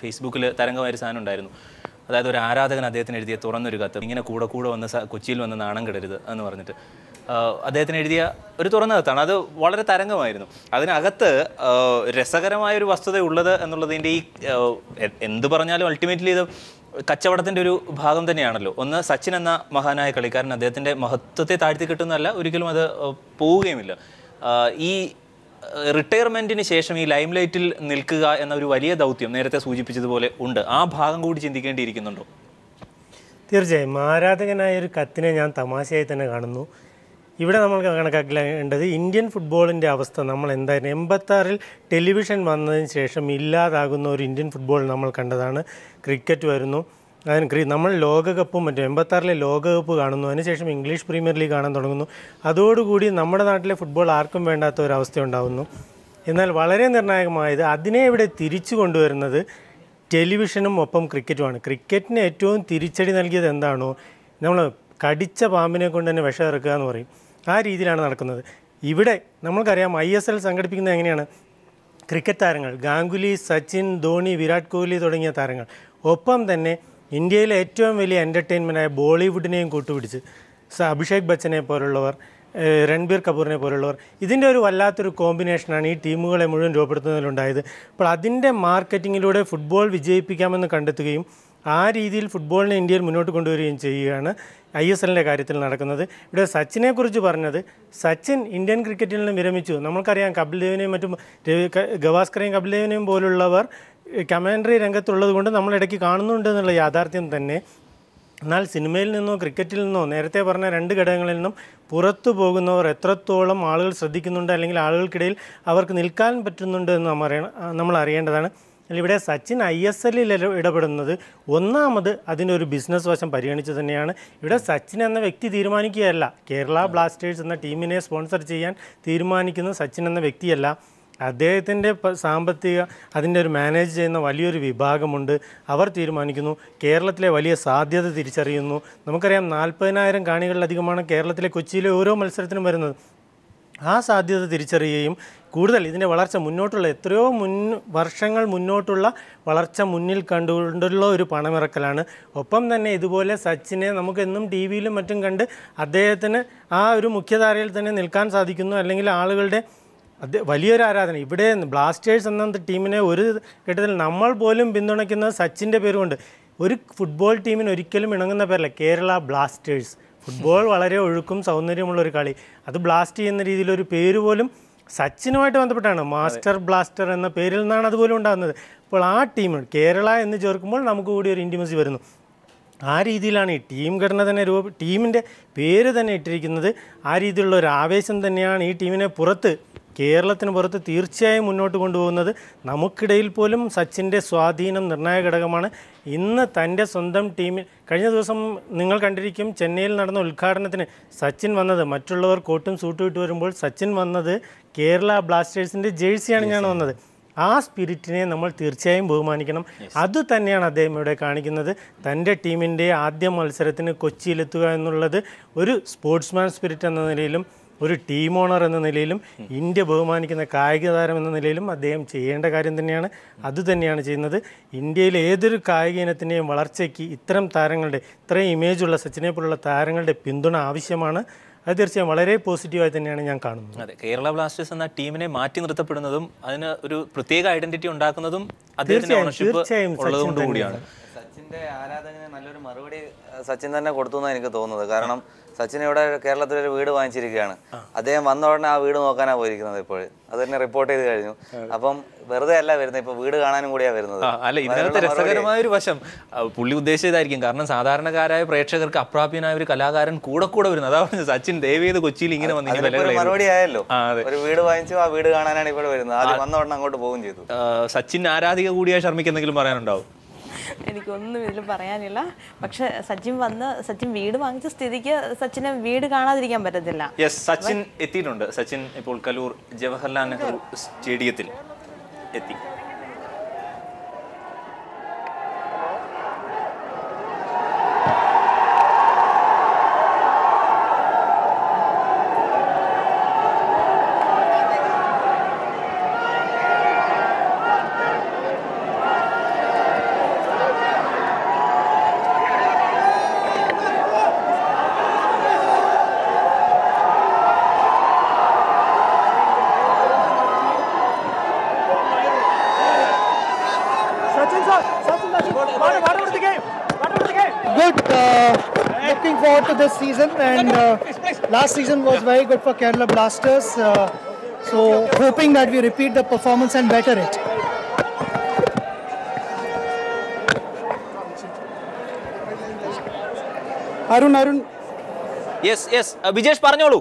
ഫേസ്ബുക്കിൽ തരംഗമായൊരു സാധനം ഉണ്ടായിരുന്നു. അതായത് ഒരു ആരാധകൻ അദ്ദേഹത്തിന് എഴുതിയ തുറന്നൊരു കത്ത്, ഇങ്ങനെ കൂടെ വന്ന് കൊച്ചിയിൽ വന്ന് നാണം കെടരുത് എന്ന് പറഞ്ഞിട്ട് അദ്ദേഹത്തിന് എഴുതിയ ഒരു തുറന്ന കത്താണ്. അത് വളരെ തരംഗമായിരുന്നു. അതിനകത്ത് രസകരമായൊരു വസ്തുത ഉള്ളത് എന്നുള്ളതിൻ്റെ ഈ എന്ത് പറഞ്ഞാലും അൾട്ടിമേറ്റ്ലി ഇത് കച്ചവടത്തിൻ്റെ ഒരു ഭാഗം തന്നെയാണല്ലോ. ഒന്ന്, സച്ചിൻ എന്ന മഹാനായ കളിക്കാരൻ അദ്ദേഹത്തിൻ്റെ മഹത്വത്തെ താഴ്ത്തി കിട്ടുന്നതല്ല, ഒരിക്കലും അത് പോവുകയുമില്ല. ഈ റിട്ടയർമെൻറ്റിന് ശേഷം ഈ ലൈം ലൈറ്റിൽ നിൽക്കുക എന്ന ഒരു വലിയ ദൗത്യം നേരത്തെ സൂചിപ്പിച്ചതുപോലെ ഉണ്ട്. ആ ഭാഗം കൂടി ചിന്തിക്കേണ്ടിയിരിക്കുന്നുണ്ടോ? തീർച്ചയായും. ആരാധകനായ ഒരു കത്തിനെ ഞാൻ തമാശയായി തന്നെ കാണുന്നു. ഇവിടെ നമ്മൾ കണക്കാക്കേണ്ടത് ഇന്ത്യൻ ഫുട്ബോളിൻ്റെ അവസ്ഥ നമ്മൾ എന്തായിരുന്നു 86-ൽ ടെലിവിഷൻ വന്നതിന് ശേഷം ഇല്ലാതാകുന്ന ഒരു ഇന്ത്യൻ ഫുട്ബോൾ നമ്മൾ കണ്ടതാണ്. ക്രിക്കറ്റ് വരുന്നു, അതിന് നമ്മൾ ലോകകപ്പും മറ്റും 86-ലെ ലോകകപ്പ് കാണുന്നു, അതിനുശേഷം ഇംഗ്ലീഷ് പ്രീമിയർ ലീഗ് കാണാൻ തുടങ്ങുന്നു. അതോടുകൂടി നമ്മുടെ നാട്ടിലെ ഫുട്ബോൾ ആർക്കും വേണ്ടാത്ത ഒരവസ്ഥ ഉണ്ടാകുന്നു. എന്നാൽ വളരെ നിർണായകമായത് അതിനെ ഇവിടെ തിരിച്ചു കൊണ്ടുവരുന്നത് ടെലിവിഷനും ഒപ്പം ക്രിക്കറ്റുമാണ്. ക്രിക്കറ്റിന് ഏറ്റവും തിരിച്ചടി നൽകിയത് എന്താണോ, നമ്മൾ കടിച്ച പാമ്പിനെ കൊണ്ട് തന്നെ വിഷം ഇറക്കുക എന്ന് പറയും, ആ രീതിയിലാണ് നടക്കുന്നത്. ഇവിടെ നമ്മൾക്കറിയാം ISL സംഘടിപ്പിക്കുന്നത് എങ്ങനെയാണ്. ക്രിക്കറ്റ് താരങ്ങൾ ഗാംഗുലി, സച്ചിൻ, ധോണി, വിരാട് കോഹ്ലി തുടങ്ങിയ താരങ്ങൾ, ഒപ്പം തന്നെ ഇന്ത്യയിലെ ഏറ്റവും വലിയ എൻ്റർടൈൻമെൻറ്റായ ബോളിവുഡിനെയും കൂട്ടുപിടിച്ച് അഭിഷേക് ബച്ചനെ പോലുള്ളവർ, രൺബീർ കപൂറിനെ പോലുള്ളവർ, ഇതിൻ്റെ ഒരു വല്ലാത്തൊരു കോമ്പിനേഷനാണ് ഈ ടീമുകളെ മുഴുവൻ രൂപപ്പെടുത്തുന്നതിലുണ്ടായത്. അപ്പോൾ അതിൻ്റെ മാർക്കറ്റിങ്ങിലൂടെ ഫുട്ബോൾ വിജയിപ്പിക്കാമെന്ന് കണ്ടെത്തുകയും ആ രീതിയിൽ ഫുട്ബോളിനെ ഇന്ത്യയിൽ മുന്നോട്ട് കൊണ്ടുവരികയും ചെയ്യുകയാണ് ISLൻ്റെ കാര്യത്തിൽ നടക്കുന്നത്. ഇവിടെ സച്ചിനെക്കുറിച്ച് പറഞ്ഞത്, സച്ചിൻ ഇന്ത്യൻ ക്രിക്കറ്റിൽ നിന്ന് വിരമിച്ചു. നമുക്കറിയാം കപിൽ ദേവിനെയും മറ്റും ഗവാസ്കറേയും കപിൽ ദേവിനെയും പോലുള്ളവർ കമൻട്രി രംഗത്തുള്ളത് കൊണ്ട് നമ്മളിടയ്ക്ക് കാണുന്നുണ്ട് എന്നുള്ള യാഥാർത്ഥ്യം തന്നെ. എന്നാൽ സിനിമയിൽ നിന്നോ ക്രിക്കറ്റിൽ നിന്നോ നേരത്തെ പറഞ്ഞ രണ്ട് ഘടകങ്ങളിൽ നിന്നും പുറത്തു പോകുന്നവർ എത്രത്തോളം ആളുകൾ ശ്രദ്ധിക്കുന്നുണ്ട്, അല്ലെങ്കിൽ ആളുകൾക്കിടയിൽ അവർക്ക് നിൽക്കാൻ പറ്റുന്നുണ്ട് എന്ന് നമ്മൾ അറിയേണ്ടതാണ്. ഇവിടെ സച്ചിൻ ISLൽ ഇടപെടുന്നത് ഒന്നാമത് അതിൻ്റെ ഒരു ബിസിനസ് വശം പരിഗണിച്ച് തന്നെയാണ്. ഇവിടെ സച്ചിൻ എന്ന വ്യക്തി തീരുമാനിക്കുകയല്ല, കേരള ബ്ലാസ്റ്റേഴ്സ് എന്ന ടീമിനെ സ്പോൺസർ ചെയ്യാൻ തീരുമാനിക്കുന്നത് സച്ചിൻ എന്ന വ്യക്തിയല്ല. അദ്ദേഹത്തിൻ്റെ സാമ്പത്തിക അതിൻ്റെ ഒരു മാനേജ് ചെയ്യുന്ന വലിയൊരു വിഭാഗമുണ്ട്, അവർ തീരുമാനിക്കുന്നു. കേരളത്തിലെ വലിയ സാധ്യത തിരിച്ചറിയുന്നു. നമുക്കറിയാം 40,000 കാണികളിലധികമാണ് കേരളത്തിലെ കൊച്ചിയിലെ ഓരോ മത്സരത്തിനും വരുന്നത്. ആ സാധ്യത തിരിച്ചറിയുകയും കൂടുതൽ ഇതിൻ്റെ വളർച്ച മുന്നോട്ടുള്ള എത്രയോ വർഷങ്ങൾ മുന്നോട്ടുള്ള വളർച്ച മുന്നിൽ കണ്ടുകൊണ്ടുള്ള ഒരു പണമിറക്കലാണ്. ഒപ്പം തന്നെ ഇതുപോലെ സച്ചിനെ നമുക്കെന്നും TV യിലും മറ്റും കണ്ട് അദ്ദേഹത്തിന് ആ ഒരു മുഖ്യധാരയിൽ തന്നെ നിൽക്കാൻ സാധിക്കുന്നു, അല്ലെങ്കിൽ ആളുകളുടെ വലിയൊരു ആരാധന. ഇവിടെ ബ്ലാസ്റ്റേഴ്സ് എന്ന ടീമിനെ ഒരു ഘട്ടത്തിൽ നമ്മൾ പോലും പിന്തുണയ്ക്കുന്നത് സച്ചിൻ്റെ പേരുകൊണ്ട്. ഒരു ഫുട്ബോൾ ടീമിന് ഒരിക്കലും ഇണങ്ങുന്ന പേരല്ല കേരള ബ്ലാസ്റ്റേഴ്സ്. ഫുട്ബോൾ വളരെ ഒഴുക്കും സൗന്ദര്യമുള്ളൊരു കളി, അത് ബ്ലാസ്റ്റ് ചെയ്യുന്ന രീതിയിലൊരു പേര് പോലും സച്ചിനുമായിട്ട് ബന്ധപ്പെട്ടാണ്. മാസ്റ്റർ ബ്ലാസ്റ്റർ എന്ന പേരിൽ നിന്നാണ് അതുപോലും ഉണ്ടാകുന്നത്. അപ്പോൾ ആ ടീം കേരള എന്ന് ചേർക്കുമ്പോൾ നമുക്ക് കൂടി ഒരു ഇൻറ്റിമസി വരുന്നു. ആ രീതിയിലാണ് ഈ ടീം ഘടന തന്നെ ടീമിൻ്റെ പേര് തന്നെ ഇട്ടിരിക്കുന്നത്. ആ രീതിയിലുള്ള ഒരു ആവേശം തന്നെയാണ് ഈ ടീമിനെ കേരളത്തിന് പുറത്ത് തീർച്ചയായും മുന്നോട്ട് കൊണ്ടുപോകുന്നത്. നമുക്കിടയിൽ പോലും സച്ചിൻ്റെ സ്വാധീനം നിർണായക ഘടകമാണ്. ഇന്ന് തൻ്റെ സ്വന്തം ടീമിൽ കഴിഞ്ഞ ദിവസം നിങ്ങൾ കണ്ടിരിക്കും, ചെന്നൈയിൽ നടന്ന ഉദ്ഘാടനത്തിന് സച്ചിൻ വന്നത്, മറ്റുള്ളവർ കോട്ടും സൂട്ടും ഇട്ട് വരുമ്പോൾ സച്ചിൻ വന്നത് കേരള ബ്ലാസ്റ്റേഴ്സിൻ്റെ ജേഴ്സിയാണ് ഞാൻ വന്നത്. ആ സ്പിരിറ്റിനെ നമ്മൾ തീർച്ചയായും ബഹുമാനിക്കണം. അതുതന്നെയാണ് അദ്ദേഹം ഇവിടെ കാണിക്കുന്നത്. തൻ്റെ ടീമിൻ്റെ ആദ്യ മത്സരത്തിന് കൊച്ചിയിലെത്തുക എന്നുള്ളത് ഒരു സ്പോർട്സ്മാൻ സ്പിരിറ്റ് എന്ന നിലയിലും ഒരു ടീം ഓണർ എന്ന നിലയിലും ഇന്ത്യ ബഹുമാനിക്കുന്ന കായിക താരം എന്ന നിലയിലും അദ്ദേഹം ചെയ്യേണ്ട കാര്യം തന്നെയാണ്. അതുതന്നെയാണ് ചെയ്യുന്നത്. ഇന്ത്യയിലെ ഏതൊരു കായിക ഇനത്തിൻ്റെയും വളർച്ചയ്ക്ക് ഇത്തരം താരങ്ങളുടെ, ഇത്രയും ഇമേജുള്ള സച്ചിനെ പോലുള്ള താരങ്ങളുടെ പിന്തുണ ആവശ്യമാണ്. അത് തീർച്ചയായും വളരെ പോസിറ്റീവായി തന്നെയാണ് ഞാൻ കാണുന്നത്. അതെ, കേരള ബ്ലാസ്റ്റേഴ്സ് എന്ന ടീമിനെ മാറ്റി നിർത്തപ്പെടുന്നതും അതിന് ഒരു പ്രത്യേക ഐഡന്റിറ്റി ഉണ്ടാക്കുന്നതും അദ്ദേഹത്തിന്റെ ഓണർഷിപ്പ് ഉള്ളതുകൊണ്ട് കൂടിയാണ്. സച്ചിന്റെ ആരാധകന് നല്ലൊരു മറുപടി സച്ചിൻ തന്നെ കൊടുത്തു എന്നാണ് എനിക്ക് തോന്നുന്നത്. കാരണം സച്ചിൻ ഇവിടെ കേരളത്തിലൊരു വീട് വാങ്ങിച്ചിരിക്കുകയാണ്. അദ്ദേഹം വന്ന ഉടനെ ആ വീട് നോക്കാനാണ് പോയിരിക്കുന്നത്. ഇപ്പോൾ അത് തന്നെ റിപ്പോർട്ട് ചെയ്ത് കഴിഞ്ഞു. അപ്പം വെറുതെ അല്ല വരുന്നത്, ഇപ്പൊ വീട് കാണാനും കൂടിയാണ് വരുന്നത്. അല്ല, ഇതിനകത്ത് രസകരമായ ഒരു വശം പുള്ളി ഉദ്ദേശിച്ചതായിരിക്കും. കാരണം സാധാരണക്കാരായ പ്രേക്ഷകർക്ക് അപ്രാപ്യനായ ഒരു കലാകാരൻ കൂടെ വരുന്നത്. അതാ പറഞ്ഞത്, സച്ചിൻ ദയവേത് കൊച്ചിയിൽ ഇങ്ങനെ മറുപടി ആയല്ലോ. ഒരു വീട് വാങ്ങിച്ചു, ആ വീട് കാണാനാണ് ഇവിടെ വരുന്നത്. ആദ്യം വന്ന ഉടനെ അങ്ങോട്ട് പോവുകയും ചെയ്തു. സച്ചിൻ ആരാധിക കൂടിയായ ഷർമിക്ക് എന്തെങ്കിലും പറയാനുണ്ടാവും? എനിക്കൊന്നും ഇതിൽ പറയാനില്ല. പക്ഷെ സച്ചിൻ വീട് വാങ്ങിച്ച സ്ഥിതിക്ക് സച്ചിനെ വീട് കാണാതിരിക്കാൻ പറ്റത്തില്ല. യെസ്, സച്ചിൻ എത്തിയിട്ടുണ്ട്. സച്ചിൻ ഇപ്പോൾ കലൂർ ജവഹർലാൽ നെഹ്റു സ്റ്റേഡിയത്തിൽ എത്തി. Looking forward to this season, and last season was very good for Kerala Blasters, so hoping that we repeat the performance and better it. Arun yes, Vijesh പറഞ്ഞോളൂ.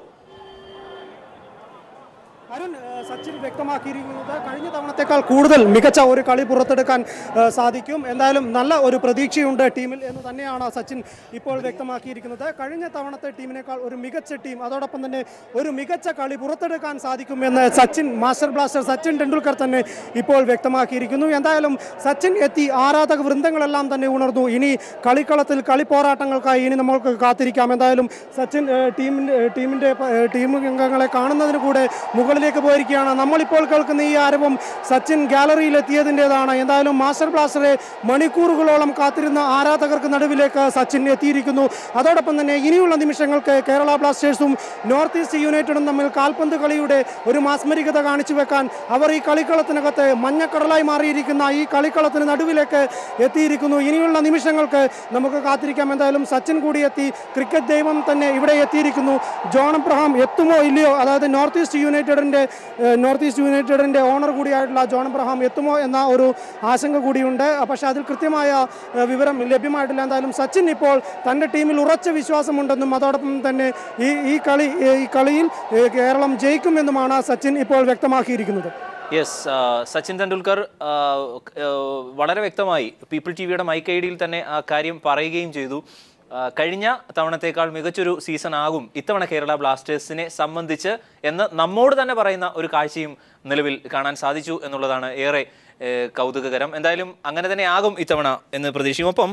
അരുൺ, സച്ചിൻ വ്യക്തമാക്കിയിരിക്കുന്നത് കഴിഞ്ഞ തവണത്തേക്കാൾ കൂടുതൽ മികച്ച ഒരു കളി പുറത്തെടുക്കാൻ സാധിക്കും. എന്തായാലും നല്ല ഒരു പ്രതീക്ഷയുണ്ട് ടീമിൽ എന്ന് തന്നെയാണ് സച്ചിൻ ഇപ്പോൾ വ്യക്തമാക്കിയിരിക്കുന്നത്. കഴിഞ്ഞ തവണത്തെ ടീമിനേക്കാൾ ഒരു മികച്ച ടീം, അതോടൊപ്പം തന്നെ ഒരു മികച്ച കളി പുറത്തെടുക്കാൻ സാധിക്കുമെന്ന് മാസ്റ്റർ ബ്ലാസ്റ്റർ സച്ചിൻ ടെണ്ടുൽക്കർ തന്നെ ഇപ്പോൾ വ്യക്തമാക്കിയിരിക്കുന്നു. എന്തായാലും സച്ചിൻ എത്തി, ആരാധക വൃന്ദങ്ങളെല്ലാം തന്നെ ഉണർന്നു. ഇനി കളിക്കളത്തിൽ കളി പോരാട്ടങ്ങൾക്കായി ഇനി നമ്മൾക്ക് കാത്തിരിക്കാം. എന്തായാലും സച്ചിൻ ടീം അംഗങ്ങളെ കാണുന്നതിന് കൂടെ മുകളിലേക്ക് പോയിരിക്കുകയാണ്. നമ്മളിപ്പോൾ കേൾക്കുന്ന ഈ ആരവം സച്ചിൻ ഗാലറിയിൽ എത്തിയതിൻ്റെതാണ്. എന്തായാലും മാസ്റ്റർ ബ്ലാസ്റ്ററെ മണിക്കൂറുകളോളം കാത്തിരുന്ന ആരാധകർക്ക് നടുവിലേക്ക് സച്ചിൻ എത്തിയിരിക്കുന്നു. അതോടൊപ്പം തന്നെ ഇനിയുള്ള നിമിഷങ്ങൾക്ക് കേരള ബ്ലാസ്റ്റേഴ്സും നോർത്ത് ഈസ്റ്റ് യുണൈറ്റഡും തമ്മിൽ കാൽപന്ത് കളിയുടെ ഒരു മാസ്മരികത കാണിച്ചു വെക്കാൻ അവർ ഈ കളിക്കളത്തിനകത്ത് മഞ്ഞക്കടലായി മാറിയിരിക്കുന്ന ഈ കളിക്കളത്തിന് നടുവിലേക്ക് എത്തിയിരിക്കുന്നു. ഇനിയുള്ള നിമിഷങ്ങൾക്ക് നമുക്ക് കാത്തിരിക്കാം. എന്തായാലും സച്ചിൻ കൂടി എത്തി, ക്രിക്കറ്റ് ദൈവം തന്നെ ഇവിടെ എത്തിയിരിക്കുന്നു. ജോൺ എബ്രഹാം എത്തുമോ ഇല്ലയോ, അതായത് നോർത്ത് ഈസ്റ്റ് യുണൈറ്റഡിൻ്റെ ഓണർ കൂടിയായിട്ടുള്ള ജോൺ എബ്രഹാം എത്തുമോ എന്ന ഒരു ആശങ്ക കൂടിയുണ്ട്. പക്ഷേ അതിൽ കൃത്യമായ വിവരം ലഭ്യമായിട്ടില്ല. എന്തായാലും സച്ചിൻ ഇപ്പോൾ തൻ്റെ ടീമിൽ ഉറച്ച വിശ്വാസമുണ്ടെന്നും അതോടൊപ്പം തന്നെ ഈ കളിയിൽ കേരളം ജയിക്കുമെന്നുമാണ് സച്ചിൻ ഇപ്പോൾ വ്യക്തമാക്കിയിരിക്കുന്നത്. യെസ്, സച്ചിൻ തെണ്ടുൽക്കർ വളരെ വ്യക്തമായി പീപ്പിൾ ടിവിയുടെ മൈക്ക് ഐഡിയിൽ തന്നെ ആ കാര്യം പറയുകയും ചെയ്തു. കഴിഞ്ഞ തവണത്തേക്കാൾ മികച്ചൊരു സീസൺ ആകും ഇത്തവണ കേരള ബ്ലാസ്റ്റേഴ്സിനെ സംബന്ധിച്ച് എന്ന് നമ്മോട് തന്നെ പറയുന്ന ഒരു കാഴ്ചയും നിലവിൽ കാണാൻ സാധിച്ചു എന്നുള്ളതാണ് ഏറെ കൗതുകകരം. എന്തായാലും അങ്ങനെ തന്നെ ആകും ഇത്തവണ എന്ന് പ്രതീക്ഷിക്കും. ഒപ്പം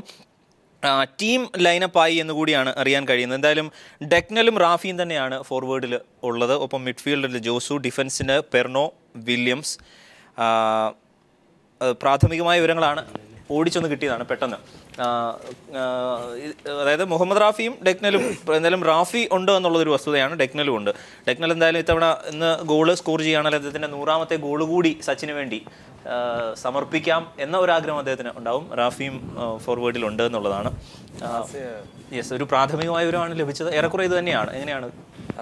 ടീം ലൈനപ്പായി എന്നുകൂടിയാണ് അറിയാൻ കഴിയുന്നത്. എന്തായാലും ഡെക്നലും റാഫിയും തന്നെയാണ് ഫോർവേഡിൽ ഉള്ളത്. ഒപ്പം മിഡ്ഫീൽഡിൽ ജോസു, ഡിഫൻസിന് പെർണോ, വില്യംസ്. പ്രാഥമികമായ വിവരങ്ങളാണ്, ഓടിച്ചൊന്ന് കിട്ടിയതാണ് പെട്ടെന്ന്. അതായത് മുഹമ്മദ് റാഫിയും ഡെക്നലും, എന്തായാലും റാഫി ഉണ്ട് എന്നുള്ളതൊരു വസ്തുതയാണ്, ഡെക്നലും ഉണ്ട്. ഡെക്നൽ എന്തായാലും ഇത്തവണ ഇന്ന് ഗോള് സ്കോർ ചെയ്യുകയാണെങ്കിൽ അദ്ദേഹത്തിൻ്റെ 100ാമത്തെ ഗോള് കൂടി സച്ചിന് വേണ്ടി സമർപ്പിക്കാം എന്ന ഒരാഗ്രഹം അദ്ദേഹത്തിന് ഉണ്ടാവും. റാഫിയും ഫോർവേഡിലുണ്ട് എന്നുള്ളതാണ്. യെസ്, ഒരു പ്രാഥമികമായ വിവരമാണ് ലഭിച്ചത്. ഏറെക്കുറെ ഇത് തന്നെയാണ്. എങ്ങനെയാണ്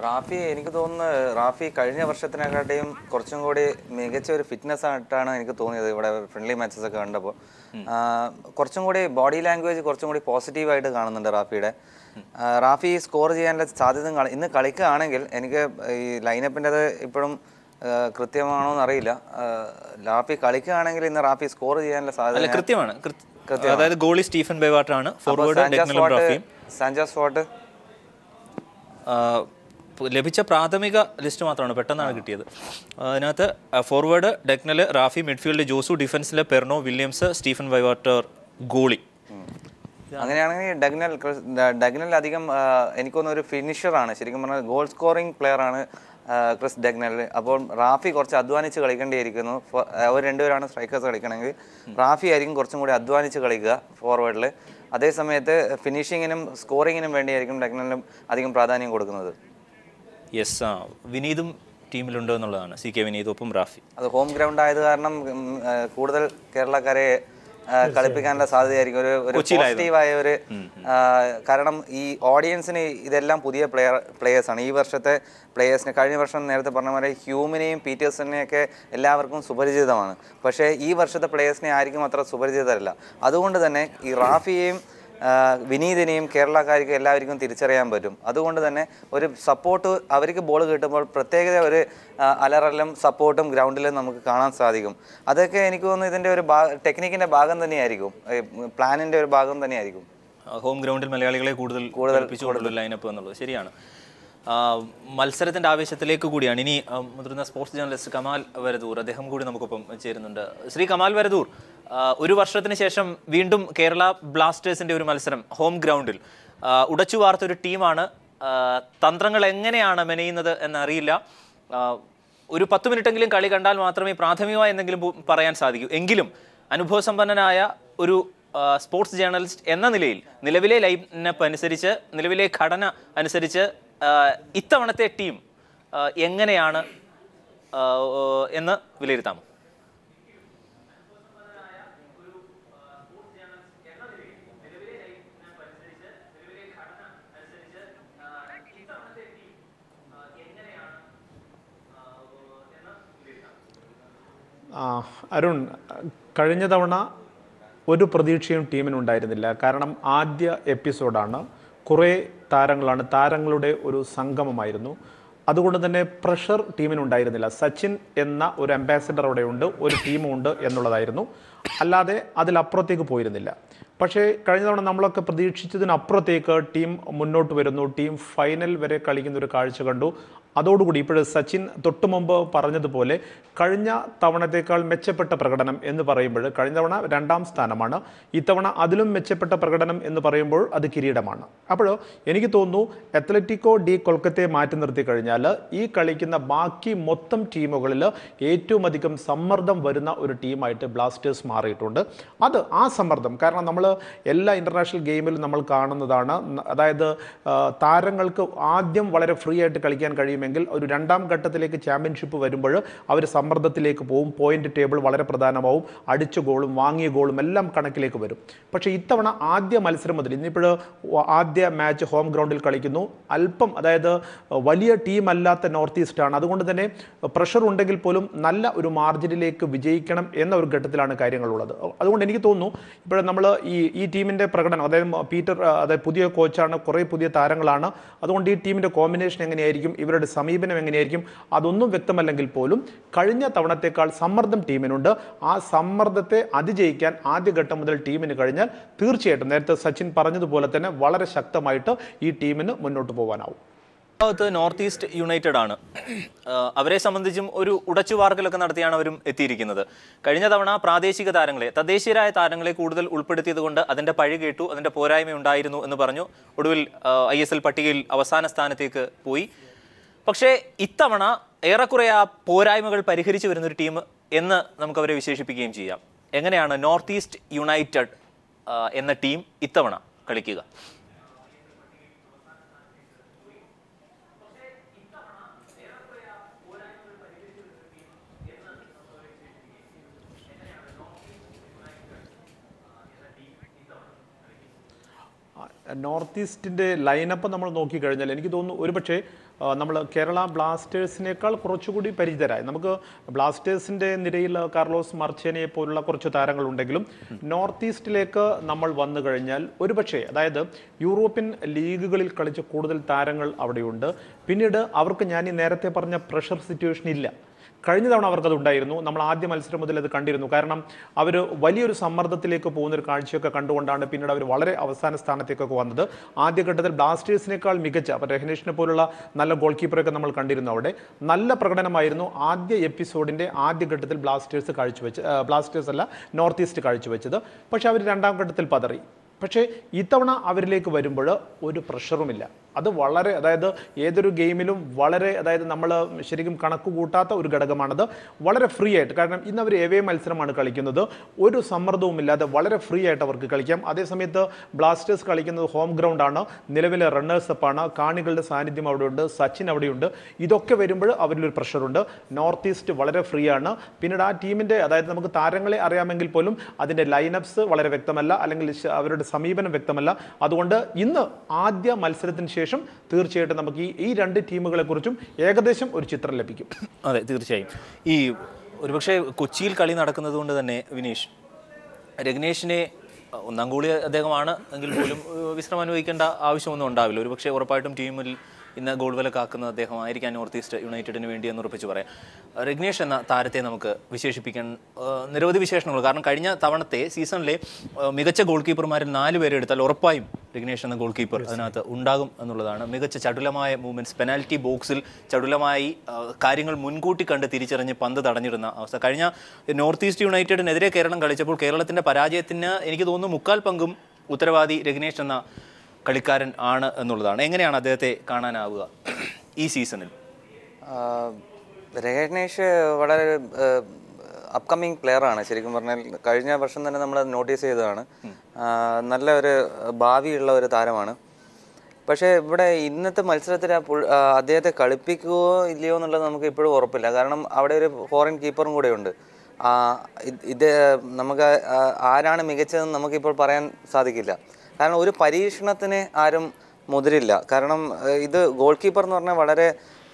റാഫി? എനിക്ക് തോന്നുന്നത് റാഫി കഴിഞ്ഞ വർഷത്തിനെക്കാട്ടിയും കുറച്ചും കൂടി മികച്ച ഒരു ഫിറ്റ്നസ് ആയിട്ടാണ് എനിക്ക് തോന്നിയത്. ഇവിടെ ഫ്രണ്ട്ലി മാച്ചസ് ഒക്കെ കണ്ടപ്പോൾ കുറച്ചും കൂടി ബോഡി ലാംഗ്വേജ് കുറച്ചും കൂടി പോസിറ്റീവായിട്ട് കാണുന്നുണ്ട് റാഫിയുടെ. റാഫി സ്കോർ ചെയ്യാനുള്ള സാധ്യത ഇന്ന് കളിക്കുകയാണെങ്കിൽ, എനിക്ക് ഈ ലൈനപ്പിൻ്റെത് ഇപ്പോഴും കൃത്യമാണോ എന്നറിയില്ല, റാഫി കളിക്കുകയാണെങ്കിൽ ഇന്ന് റാഫി സ്കോർ ചെയ്യാനുള്ള സാധ്യത കൃത്യമാണ്. അതായത് ഗോളി സ്റ്റീഫൻ ബേവാട്ടാണ്, ഫോർവേഡ് സാഞ്ചാസ് ഫോർട്ട്. ലഭിച്ച പ്രാഥമിക ലിസ്റ്റ് മാത്രമാണ്, പെട്ടെന്നാണ് കിട്ടിയത്. അതിനകത്ത് forward Dagnall, Rafi, midfield Josu, ഡിഫൻസിലെ പെർണോ, വില്യംസ്, സ്റ്റീഫൻ വൈവാട്ടർ, ഗോളി. അങ്ങനെയാണെങ്കിൽ ഡഗ്നൽ അധികം എനിക്കൊന്നും ഒരു ഫിനിഷറാണ്, ശരിക്കും പറഞ്ഞാൽ ഗോൾ സ്കോറിംഗ് പ്ലെയറാണ് ക്രിസ് ഡഗ്നൽ. അപ്പോൾ റാഫി കുറച്ച് അധ്വാനിച്ച് കളിക്കേണ്ടിയിരിക്കുന്നു. അവർ രണ്ടുപേരാണ് സ്ട്രൈക്കേഴ്സ് കളിക്കണമെങ്കിൽ റാഫി ആയിരിക്കും കുറച്ചും കൂടി അധ്വാനിച്ച് കളിക്കുക ഫോർവേഡിൽ. അതേ സമയത്ത് ഫിനിഷിങ്ങിനും സ്കോറിങ്ങിനും വേണ്ടിയായിരിക്കും ഡഗ്നലിനും അധികം പ്രാധാന്യം കൊടുക്കുന്നത്. യെസ്, വിനീതും ടീമിലുണ്ട് എന്നുള്ളതാണ്, CK വിനീത്, ഒപ്പം റാഫി. അത് ഹോം ഗ്രൗണ്ട് ആയത് കാരണം കൂടുതൽ കേരളക്കാരെ കളിപ്പിക്കാനുള്ള സാധ്യതയായിരിക്കും. ഒരു പോസിറ്റീവായ ഒരു, കാരണം ഈ ഓഡിയൻസിന് ഇതെല്ലാം പുതിയ പ്ലേയേഴ്സാണ്. ഈ വർഷത്തെ പ്ലേയേഴ്സിന് കഴിഞ്ഞ വർഷം നേരത്തെ പറഞ്ഞ പോലെ ഹ്യൂമിനെയും പീറ്റേഴ്സനെയൊക്കെ എല്ലാവർക്കും സുപരിചിതമാണ്. പക്ഷേ ഈ വർഷത്തെ പ്ലേയേഴ്സിനെ ആയിരിക്കും അത്ര സുപരിചിതരല്ല. അതുകൊണ്ട് തന്നെ ഈ റാഫിയെയും വിനീതിനെയും കേരളക്കാർക്ക് എല്ലാവർക്കും തിരിച്ചറിയാൻ പറ്റും. അതുകൊണ്ട് തന്നെ ഒരു സപ്പോർട്ട്, അവർക്ക് ബോൾ കിട്ടുമ്പോൾ പ്രത്യേകത ഒരു അലറലും സപ്പോർട്ടും ഗ്രൗണ്ടിൽ നമുക്ക് കാണാൻ സാധിക്കും. അതൊക്കെ എനിക്ക് തോന്നുന്നു ഇതിൻ്റെ ഒരു ടെക്നിക്കിൻ്റെ ഭാഗം തന്നെയായിരിക്കും, പ്ലാനിൻ്റെ ഒരു ഭാഗം തന്നെയായിരിക്കും. ഹോം ഗ്രൗണ്ടിൽ മലയാളികളെ കൂടുതൽ ലൈനപ്പ് എന്നുള്ളത് ശരിയാണ്. മത്സരത്തിൻ്റെ ആവേശത്തിലേക്ക് കൂടിയാണ് ഇനി മുതിർന്ന സ്പോർട്സ് ജേർണലിസ്റ്റ് കമാൽ വരദൂർ, അദ്ദേഹം കൂടി നമുക്കൊപ്പം ചേരുന്നുണ്ട്. ശ്രീ കമാൽ വരദൂർ, ഒരു വർഷത്തിന് ശേഷം വീണ്ടും കേരള ബ്ലാസ്റ്റേഴ്സിൻ്റെ ഒരു മത്സരം ഹോം ഗ്രൗണ്ടിൽ. ഉടച്ചു വാർത്തൊരു ടീമാണ്. തന്ത്രങ്ങൾ എങ്ങനെയാണ് മെനയുന്നത് എന്നറിയില്ല. ഒരു 10 മിനിറ്റെങ്കിലും കളി കണ്ടാൽ മാത്രമേ പ്രാഥമികമായി എന്തെങ്കിലും പറയാൻ സാധിക്കൂ. എങ്കിലും അനുഭവസമ്പന്നനായ ഒരു സ്പോർട്സ് ജേർണലിസ്റ്റ് എന്ന നിലയിൽ നിലവിലെ ലൈനപ്പ് അനുസരിച്ച്, നിലവിലെ ഘടന അനുസരിച്ച് ഇത്തവണത്തെ ടീം എങ്ങനെയാണ് എന്ന് വിലയിരുത്താമോ? അരുൺ, കഴിഞ്ഞ തവണ ഒരു പ്രതീക്ഷയും ടീമിനുണ്ടായിരുന്നില്ല. കാരണം ആദ്യ എപ്പിസോഡാണ്, കുറേ താരങ്ങളുടെ ഒരു സംഗമമായിരുന്നു. അതുകൊണ്ട് തന്നെ പ്രഷർ ടീമിനുണ്ടായിരുന്നില്ല. സച്ചിൻ എന്ന ഒരു അംബാസിഡർ അവിടെയുണ്ട്, ഒരു ടീമുണ്ട് എന്നുള്ളതായിരുന്നു. അല്ലാതെ അതിലപ്പുറത്തേക്ക് പോയിരുന്നില്ല. പക്ഷേ കഴിഞ്ഞ തവണ നമ്മളൊക്കെ പ്രതീക്ഷിച്ചതിനപ്പുറത്തേക്ക് ടീം മുന്നോട്ട് വരുന്നു, ടീം ഫൈനൽ വരെ കളിക്കുന്ന ഒരു കാഴ്ച കണ്ടു. അതോടുകൂടി ഇപ്പോഴും സച്ചിൻ തൊട്ടു മുമ്പ് പറഞ്ഞതുപോലെ കഴിഞ്ഞ തവണത്തേക്കാൾ മെച്ചപ്പെട്ട പ്രകടനം എന്ന് പറയുമ്പോൾ, കഴിഞ്ഞ തവണ 2ാം സ്ഥാനമാണ്, ഇത്തവണ അതിലും മെച്ചപ്പെട്ട പ്രകടനം എന്ന് പറയുമ്പോൾ അത് കിരീടമാണ്. അപ്പോൾ എനിക്ക് തോന്നുന്നു അത്ലറ്റിക്കോ ഡി കൊൽക്കത്തയെ മാറ്റി നിർത്തി കഴിഞ്ഞാൽ ഈ കളിക്കുന്ന ബാക്കി മൊത്തം ടീമുകളിൽ ഏറ്റവും അധികം സമ്മർദ്ദം വരുന്ന ഒരു ടീമായിട്ട് ബ്ലാസ്റ്റേഴ്സ് മാറിയിട്ടുണ്ട്. ആ സമ്മർദ്ദം കാരണം നമ്മൾ എല്ലാ ഇൻ്റർനാഷണൽ ഗെയിമിലും നമ്മൾ കാണുന്നതാണ്. അതായത് താരങ്ങൾക്ക് ആദ്യം വളരെ ഫ്രീ ആയിട്ട് കളിക്കാൻ കഴിയുമെങ്കിൽ ഒരു 2ാം ഘട്ടത്തിലേക്ക് ചാമ്പ്യൻഷിപ്പ് വരുമ്പോൾ അവർ സമ്മർദ്ദത്തിലേക്ക് പോകും. പോയിന്റ് ടേബിൾ വളരെ പ്രധാനമാവും. അടിച്ച ഗോളും വാങ്ങിയ ഗോളും എല്ലാം കണക്കിലേക്ക് വരും. പക്ഷേ ഇത്തവണ ആദ്യ മത്സരം മുതൽ, ഇന്നിപ്പോൾ ആദ്യ മാച്ച് ഹോം ഗ്രൗണ്ടിൽ കളിക്കുന്നു, അല്പം അതായത് വലിയ ടീമല്ലാത്ത നോർത്ത് ഈസ്റ്റാണ്. അതുകൊണ്ട് തന്നെ പ്രഷർ ഉണ്ടെങ്കിൽ പോലും നല്ല ഒരു മാർജിനിലേക്ക് വിജയിക്കണം എന്ന ഒരു ഘട്ടത്തിലാണ് കാര്യങ്ങളുള്ളത്. അതുകൊണ്ട് എനിക്ക് തോന്നുന്നു ഇപ്പോൾ നമ്മൾ ഈ ടീമിൻ്റെ പ്രകടനം, അതായത് പുതിയ കോച്ചാണ്, കുറേ പുതിയ താരങ്ങളാണ്. അതുകൊണ്ട് ഈ ടീമിൻ്റെ കോമ്പിനേഷൻ എങ്ങനെയായിരിക്കും, ഇവരുടെ സമീപനം എങ്ങനെയായിരിക്കും, അതൊന്നും വ്യക്തമല്ലെങ്കിൽ പോലും കഴിഞ്ഞ തവണത്തേക്കാൾ സമ്മർദ്ദം ടീമിനുണ്ട്. ആ സമ്മർദ്ദത്തെ അതിജയിക്കാൻ ആദ്യഘട്ടം മുതൽ ടീമിന് കഴിഞ്ഞാൽ തീർച്ചയായിട്ടും നേരത്തെ സച്ചിൻ പറഞ്ഞതുപോലെ തന്നെ വളരെ ശക്തമായിട്ട് ഈ ടീമിന് മുന്നോട്ട് പോകാനാവും. നോർത്ത് ഈസ്റ്റ് യുണൈറ്റഡ് ആണ്. അവരെ സംബന്ധിച്ചും ഒരു ഉടച്ചുവാർക്കലൊക്കെ നടത്തിയാണ് അവരും എത്തിയിരിക്കുന്നത്. കഴിഞ്ഞ തവണ പ്രാദേശിക താരങ്ങളെ, തദ്ദേശീയരായ താരങ്ങളെ കൂടുതൽ ഉൾപ്പെടുത്തിയത് കൊണ്ട് അതിൻ്റെ പഴി കേട്ടു, അതിൻ്റെ പോരായ്മ ഉണ്ടായിരുന്നു എന്ന് പറഞ്ഞു. ഒടുവിൽ ISL പട്ടികയിൽ അവസാന സ്ഥാനത്തേക്ക് പോയി. പക്ഷേ ഇത്തവണ ഏറെക്കുറെ ആ പോരായ്മകൾ പരിഹരിച്ചു വരുന്നൊരു ടീം എന്ന് നമുക്ക് അവരെ വിശേഷിപ്പിക്കുകയും ചെയ്യാം. എങ്ങനെയാണ് നോർത്ത് ഈസ്റ്റ് യുണൈറ്റഡ് എന്ന ടീം ഇത്തവണ കളിക്കുക? നോർത്ത് ഈസ്റ്റിൻ്റെ ലൈനപ്പ് നമ്മൾ നോക്കിക്കഴിഞ്ഞാൽ എനിക്ക് തോന്നുന്നു ഒരുപക്ഷെ നമ്മൾ കേരള ബ്ലാസ്റ്റേഴ്സിനേക്കാൾ കുറച്ചുകൂടി പരിചിതരായി. നമുക്ക് ബ്ലാസ്റ്റേഴ്സിൻ്റെ നിരയിൽ കാർലോസ് മർച്ചേനയെ പോലുള്ള കുറച്ച് താരങ്ങളുണ്ടെങ്കിലും നോർത്ത് ഈസ്റ്റിലേക്ക് നമ്മൾ വന്നു കഴിഞ്ഞാൽ ഒരുപക്ഷെ അതായത് യൂറോപ്യൻ ലീഗുകളിൽ കളിച്ച കൂടുതൽ താരങ്ങൾ അവിടെയുണ്ട്. പിന്നീട് അവർക്ക് ഞാൻ ഈ നേരത്തെ പറഞ്ഞ പ്രഷർ സിറ്റുവേഷൻ ഇല്ല. കഴിഞ്ഞ തവണ അവർക്കത് ഉണ്ടായിരുന്നു. നമ്മൾ ആദ്യ മത്സരം മുതൽ അത് കണ്ടിരുന്നു. കാരണം അവർ വലിയൊരു സമ്മർദ്ദത്തിലേക്ക് പോകുന്നൊരു കാഴ്ചയൊക്കെ കണ്ടുകൊണ്ടാണ് പിന്നീട് അവർ വളരെ അവസാന സ്ഥാനത്തേക്കൊക്കെ വന്നത്. ആദ്യഘട്ടത്തിൽ ബ്ലാസ്റ്റേഴ്സിനേക്കാൾ മികച്ച, അപ്പോൾ രഹനേഷിനെ പോലുള്ള നല്ല ഗോൾ കീപ്പറൊക്കെ നമ്മൾ കണ്ടിരുന്നു. അവിടെ നല്ല പ്രകടനമായിരുന്നു ആദ്യ എപ്പിസോഡിൻ്റെ ആദ്യഘട്ടത്തിൽ ബ്ലാസ്റ്റേഴ്സ് അല്ല നോർത്ത് ഈസ്റ്റ് കാഴ്ചവെച്ചത്. പക്ഷേ അവർ 2ാം ഘട്ടത്തിൽ പതറി. പക്ഷേ ഇത്തവണ അവരിലേക്ക് വരുമ്പോൾ ഒരു പ്രഷറുമില്ല. അത് വളരെ, അതായത് ഏതൊരു ഗെയിമിലും വളരെ, അതായത് നമ്മൾ ശരിക്കും കണക്ക് കൂട്ടാത്ത ഒരു ഘടകമാണത്. വളരെ ഫ്രീ ആയിട്ട്, കാരണം ഇന്ന് അവർ എവേ മത്സരമാണ് കളിക്കുന്നത്, ഒരു സമ്മർദ്ദവുമില്ലാതെ വളരെ ഫ്രീ ആയിട്ട് അവർക്ക് കളിക്കാം. അതേസമയത്ത് ബ്ലാസ്റ്റേഴ്സ് കളിക്കുന്നത് ഹോം ഗ്രൗണ്ടാണ്, നിലവിലെ റണ്ണേഴ്സ് അപ്പാണ്, കാണികളുടെ സാന്നിധ്യം അവിടെയുണ്ട്, സച്ചിൻ അവിടെയുണ്ട്. ഇതൊക്കെ വരുമ്പോൾ അവരിലൊരു പ്രഷറുണ്ട്. നോർത്ത് ഈസ്റ്റ് വളരെ ഫ്രീ ആണ്. പിന്നീട് ആ ടീമിൻ്റെ, അതായത് നമുക്ക് താരങ്ങളെ അറിയാമെങ്കിൽ പോലും അതിൻ്റെ ലൈനപ്സ് വളരെ വ്യക്തമല്ല, അല്ലെങ്കിൽ അവരുടെ സമീപനം വ്യക്തമല്ല. അതുകൊണ്ട് ഇന്ന് ആദ്യ മത്സരത്തിന് ശേഷം തീർച്ചയായിട്ടും നമുക്ക് ഈ 2 ടീമുകളെ കുറിച്ചും ഏകദേശം ഒരു ചിത്രം ലഭിക്കും. അതെ, തീർച്ചയായും. ഈ ഒരുപക്ഷെ കൊച്ചിയിൽ കളി നടക്കുന്നത് കൊണ്ട് തന്നെ വിനീഷ്, രഗ്നേഷിനെ 1ാം ഗോളി അദ്ദേഹമാണ് എങ്കിൽ പോലും വിശ്രമം അനുഭവിക്കേണ്ട ആവശ്യമൊന്നും ഉണ്ടാവില്ല. ഒരുപക്ഷെ ഉറപ്പായിട്ടും ടീമിൽ ഇന്ന് ഗോൾ വില കാക്കുന്നത് അദ്ദേഹമായിരിക്കാം നോർത്ത് ഈസ്റ്റ് യുണൈറ്റഡിന് വേണ്ടി എന്ന് ഉറപ്പിച്ച് പറയാം. രഗ്നേഷ് എന്ന താരത്തെ നമുക്ക് വിശേഷിപ്പിക്കാൻ നിരവധി വിശേഷണങ്ങൾ. കാരണം കഴിഞ്ഞ തവണത്തെ സീസണിലെ മികച്ച ഗോൾ കീപ്പർമാരിൽ 4 പേരെ എടുത്താൽ ഉറപ്പായും രഗ്നേഷ് എന്ന ഗോൾ കീപ്പർ അതിനകത്ത് ഉണ്ടാകും എന്നുള്ളതാണ്. മികച്ച ചടുലമായ മൂവ്മെൻറ്റ്സ്, പെനാൽറ്റി ബോക്സിൽ ചടുലമായി കാര്യങ്ങൾ മുൻകൂട്ടി കണ്ട് തിരിച്ചറിഞ്ഞ് പന്ത് തടഞ്ഞിടുന്ന അവസ്ഥ. കഴിഞ്ഞ നോർത്ത് ഈസ്റ്റ് യുണൈറ്റഡിനെതിരെ കേരളം കളിച്ചപ്പോൾ കേരളത്തിൻ്റെ പരാജയത്തിന് എനിക്ക് തോന്നുന്നു 3/4 പങ്കും ഉത്തരവാദി രഗ്നേഷ് എന്ന കളിക്കാരൻ ആണ് എന്നുള്ളതാണ്. എങ്ങനെയാണ് അദ്ദേഹത്തെ കാണാനാവുക ഈ സീസണിൽ? രഗ്നേഷ് വളരെ അപ്കമ്മിങ് പ്ലെയറാണ്. ശരിക്കും പറഞ്ഞാൽ കഴിഞ്ഞ വർഷം തന്നെ നമ്മൾ നോട്ടീസ് ചെയ്തതാണ്. നല്ല ഒരു ഭാവിയുള്ള ഒരു താരമാണ്. പക്ഷേ ഇവിടെ ഇന്നത്തെ മത്സരത്തിൽ അദ്ദേഹത്തെ കളിപ്പിക്കുമോ ഇല്ലയോ എന്നുള്ളത് നമുക്ക് ഇപ്പോഴും ഉറപ്പില്ല. കാരണം അവിടെ ഒരു ഫോറിൻ കീപ്പറും കൂടെ ഉണ്ട്. ഇത് നമുക്ക് ആരാണ് മികച്ചതെന്ന് നമുക്കിപ്പോൾ പറയാൻ സാധിക്കില്ല. കാരണം ഒരു പരീക്ഷണത്തിന് ആരും മുതിരില്ല. കാരണം ഇത് ഗോൾ കീപ്പർ എന്ന് പറഞ്ഞാൽ വളരെ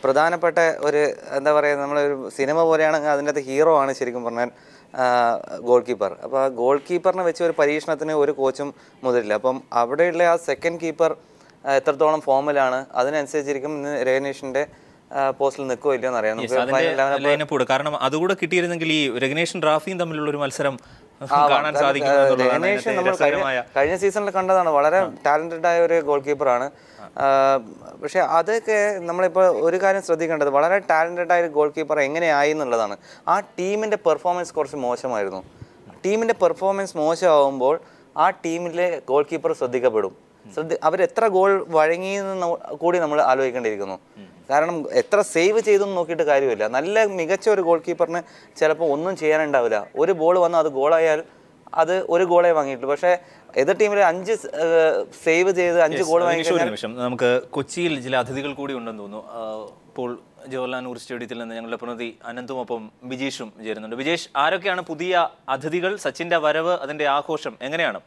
പ്രധാനപ്പെട്ട ഒരു, എന്താ പറയുക, നമ്മളൊരു സിനിമ പോലെയാണെങ്കിൽ അതിൻ്റെ അകത്ത് ഹീറോ ആണ് ശരിക്കും പറഞ്ഞാൽ ഗോൾ കീപ്പർ. അപ്പോൾ ആ ഗോൾ കീപ്പറിനെ വെച്ച് ഒരു പരീക്ഷണത്തിന് ഒരു കോച്ചും മുതിരില്ല. അപ്പം അവിടെയുള്ള ആ സെക്കൻഡ് കീപ്പർ എത്രത്തോളം ഫോമിലാണ് അതിനനുസരിച്ചിരിക്കും ഇന്ന് രഗ്നേഷിൻ്റെ പോസ്റ്റിൽ നിൽക്കുമോ ഇല്ലയോ എന്ന് അറിയാം. ലൈനപ്പോട് കാരണം അതുകൂടെ കിട്ടിയിരുന്നെങ്കിൽ ഈ രഗ്നേഷും റാഫിയും തമ്മിലുള്ള ഒരു മത്സരം കാണാൻ സാധിക്കും. കഴിഞ്ഞ സീസണിൽ കണ്ടതാണ്, വളരെ ടാലന്റഡ് ആയ ഒരു ഗോൾ കീപ്പറാണ്. പക്ഷെ അതൊക്കെ നമ്മളിപ്പോൾ ഒരു കാര്യം ശ്രദ്ധിക്കേണ്ടത്, വളരെ ടാലന്റഡ് ആയ ഒരു ഗോൾ കീപ്പർ എങ്ങനെയായി എന്നുള്ളതാണ്. ആ ടീമിൻ്റെ പെർഫോമൻസ് കുറച്ച് മോശമായിരുന്നു. ടീമിൻ്റെ പെർഫോമൻസ് മോശമാകുമ്പോൾ ആ ടീമിലെ ഗോൾ കീപ്പർ ശ്രദ്ധിക്കപ്പെടും. അവരെത്ര ഗോൾ വഴങ്ങിയെന്ന് കൂടി നമ്മൾ ആലോചിക്കേണ്ടിയിരിക്കുന്നു. കാരണം എത്ര സേവ് ചെയ്തെന്ന് നോക്കിയിട്ട് കാര്യമില്ല. നല്ല മികച്ച ഒരു ഗോൾ കീപ്പറിന് ചിലപ്പോൾ ഒന്നും ചെയ്യാനുണ്ടാവില്ല. ഒരു ബോൾ വന്നാൽ അത് ഗോളായാൽ അത് ഒരു ഗോളേ വാങ്ങിയിട്ടുള്ളൂ. പക്ഷേ എതിർ ടീമിൽ 5 സേവ് ചെയ്ത് 5 ഗോൾ വാങ്ങിക്കഴിഞ്ഞാൽ നമുക്ക് കൊച്ചിയിൽ ചില അതിഥികൾ കൂടി ഉണ്ടെന്ന് തോന്നുന്നു. ഇപ്പോൾ ജവഹർലാൽ സ്റ്റേഡിയത്തിൽ നിന്ന് ഞങ്ങളുടെ പ്രതിനിധി അനന്തും ഒപ്പം ബിജീഷും ചേരുന്നുണ്ട്. ബിജേഷ്, ആരൊക്കെയാണ് പുതിയ അതിഥികൾ? സച്ചിന്റെ വരവ്, അതിന്റെ ആഘോഷം എങ്ങനെയാണ്?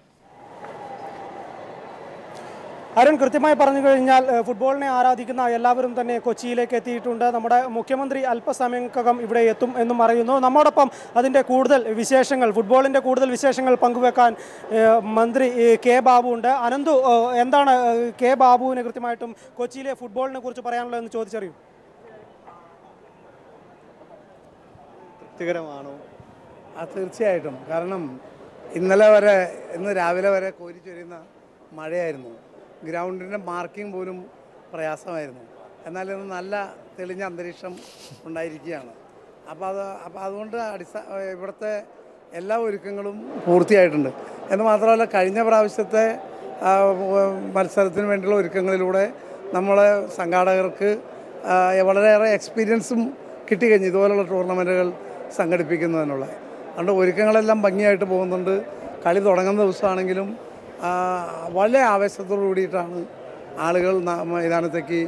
അരുൺ, കൃത്യമായി പറഞ്ഞു കഴിഞ്ഞാൽ ഫുട്ബോളിനെ ആരാധിക്കുന്ന എല്ലാവരും തന്നെ കൊച്ചിയിലേക്ക് എത്തിയിട്ടുണ്ട്. നമ്മുടെ മുഖ്യമന്ത്രി അല്പസമയക്കകം ഇവിടെ എത്തും എന്നും അറിയുന്നു. നമ്മോടൊപ്പം അതിൻ്റെ കൂടുതൽ വിശേഷങ്ങൾ, ഫുട്ബോളിൻ്റെ കൂടുതൽ വിശേഷങ്ങൾ പങ്കുവെക്കാൻ മന്ത്രി കെ ബാബു ഉണ്ട്. അനന്തു, എന്താണ് കെ ബാബുവിന് കൃത്യമായിട്ടും കൊച്ചിയിലെ ഫുട്ബോളിനെ കുറിച്ച് പറയാനുള്ളതെന്ന് ചോദിച്ചറിയൂ. തൃപ്തികരമാണോ? തീർച്ചയായിട്ടും. കാരണം ഇന്ന് രാവിലെ വരെ കോരിച്ചൊരിയുന്ന മഴയായിരുന്നു. ഗ്രൗണ്ടിൻ്റെ മാർക്കിംഗ് പോലും പ്രയാസമായിരുന്നു. എന്നാൽ ഇന്ന് നല്ല തെളിഞ്ഞ അന്തരീക്ഷം ഉണ്ടായിരിക്കുകയാണ്. അപ്പോൾ അതുകൊണ്ട് ഇവിടുത്തെ എല്ലാ ഒരുക്കങ്ങളും പൂർത്തിയായിട്ടുണ്ട്. എന്ന് മാത്രമല്ല, കഴിഞ്ഞ പ്രാവശ്യത്തെ മത്സരത്തിന് വേണ്ടിയുള്ള ഒരുക്കങ്ങളിലൂടെ നമ്മളെ സംഘാടകർക്ക് വളരെയേറെ എക്സ്പീരിയൻസും കിട്ടിക്കഴിഞ്ഞു ഇതുപോലുള്ള ടൂർണമെൻറ്റുകൾ സംഘടിപ്പിക്കുന്നതിനുള്ള. അതുകൊണ്ട് ഒരുക്കങ്ങളെല്ലാം ഭംഗിയായിട്ട് പോകുന്നുണ്ട്. കളി തുടങ്ങുന്ന ദിവസമാണെങ്കിലും വളരെ ആവേശത്തോടു കൂടിയിട്ടാണ് ആളുകൾ മൈതാനത്തേക്ക്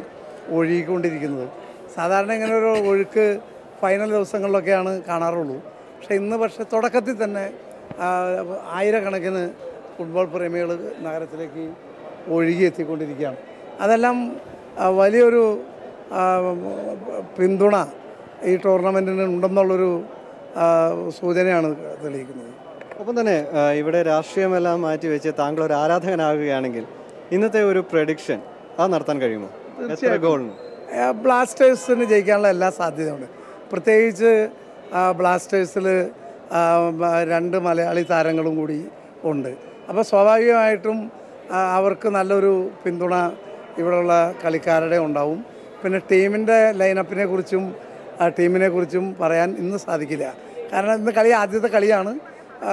ഒഴുകിക്കൊണ്ടിരിക്കുന്നത്. സാധാരണ ഇങ്ങനെ ഒരു ഒഴുക്ക് ഫൈനൽ ദിവസങ്ങളിലൊക്കെയാണ് കാണാറുള്ളൂ. പക്ഷേ തുടക്കത്തിൽ തന്നെ ആയിരക്കണക്കിന് ഫുട്ബോൾ പ്രേമികൾ നഗരത്തിലേക്ക് ഒഴുകി എത്തിക്കൊണ്ടിരിക്കുകയാണ്. അതെല്ലാം വലിയൊരു പിന്തുണ ഈ ടൂർണമെൻറ്റിന് ഉണ്ടെന്നുള്ളൊരു സൂചനയാണ് തെളിയിക്കുന്നത്. ഒപ്പം തന്നെ ഇവിടെ രാഷ്ട്രീയമെല്ലാം മാറ്റിവെച്ച് താങ്കൾ ഒരു ആരാധകനാകുകയാണെങ്കിൽ ഇന്നത്തെ ഒരു പ്രഡിക്ഷൻ അത് നടത്താൻ കഴിയുമോ? എത്ര ഗോളിന്? ബ്ലാസ്റ്റേഴ്സിന് ജയിക്കാനുള്ള എല്ലാ സാധ്യതയുണ്ട്. പ്രത്യേകിച്ച് ബ്ലാസ്റ്റേഴ്സിൽ 2 മലയാളി താരങ്ങളും കൂടി ഉണ്ട്. അപ്പോൾ സ്വാഭാവികമായിട്ടും അവർക്ക് നല്ലൊരു പിന്തുണ ഇവിടെയുള്ള കളിക്കാരുടെ ഉണ്ടാവും. പിന്നെ ടീമിൻ്റെ ലൈനപ്പിനെ കുറിച്ചും ടീമിനെ കുറിച്ചും പറയാൻ ഇന്ന് സാധിക്കില്ല. കാരണം ഇന്ന് ആദ്യത്തെ കളിയാണ്.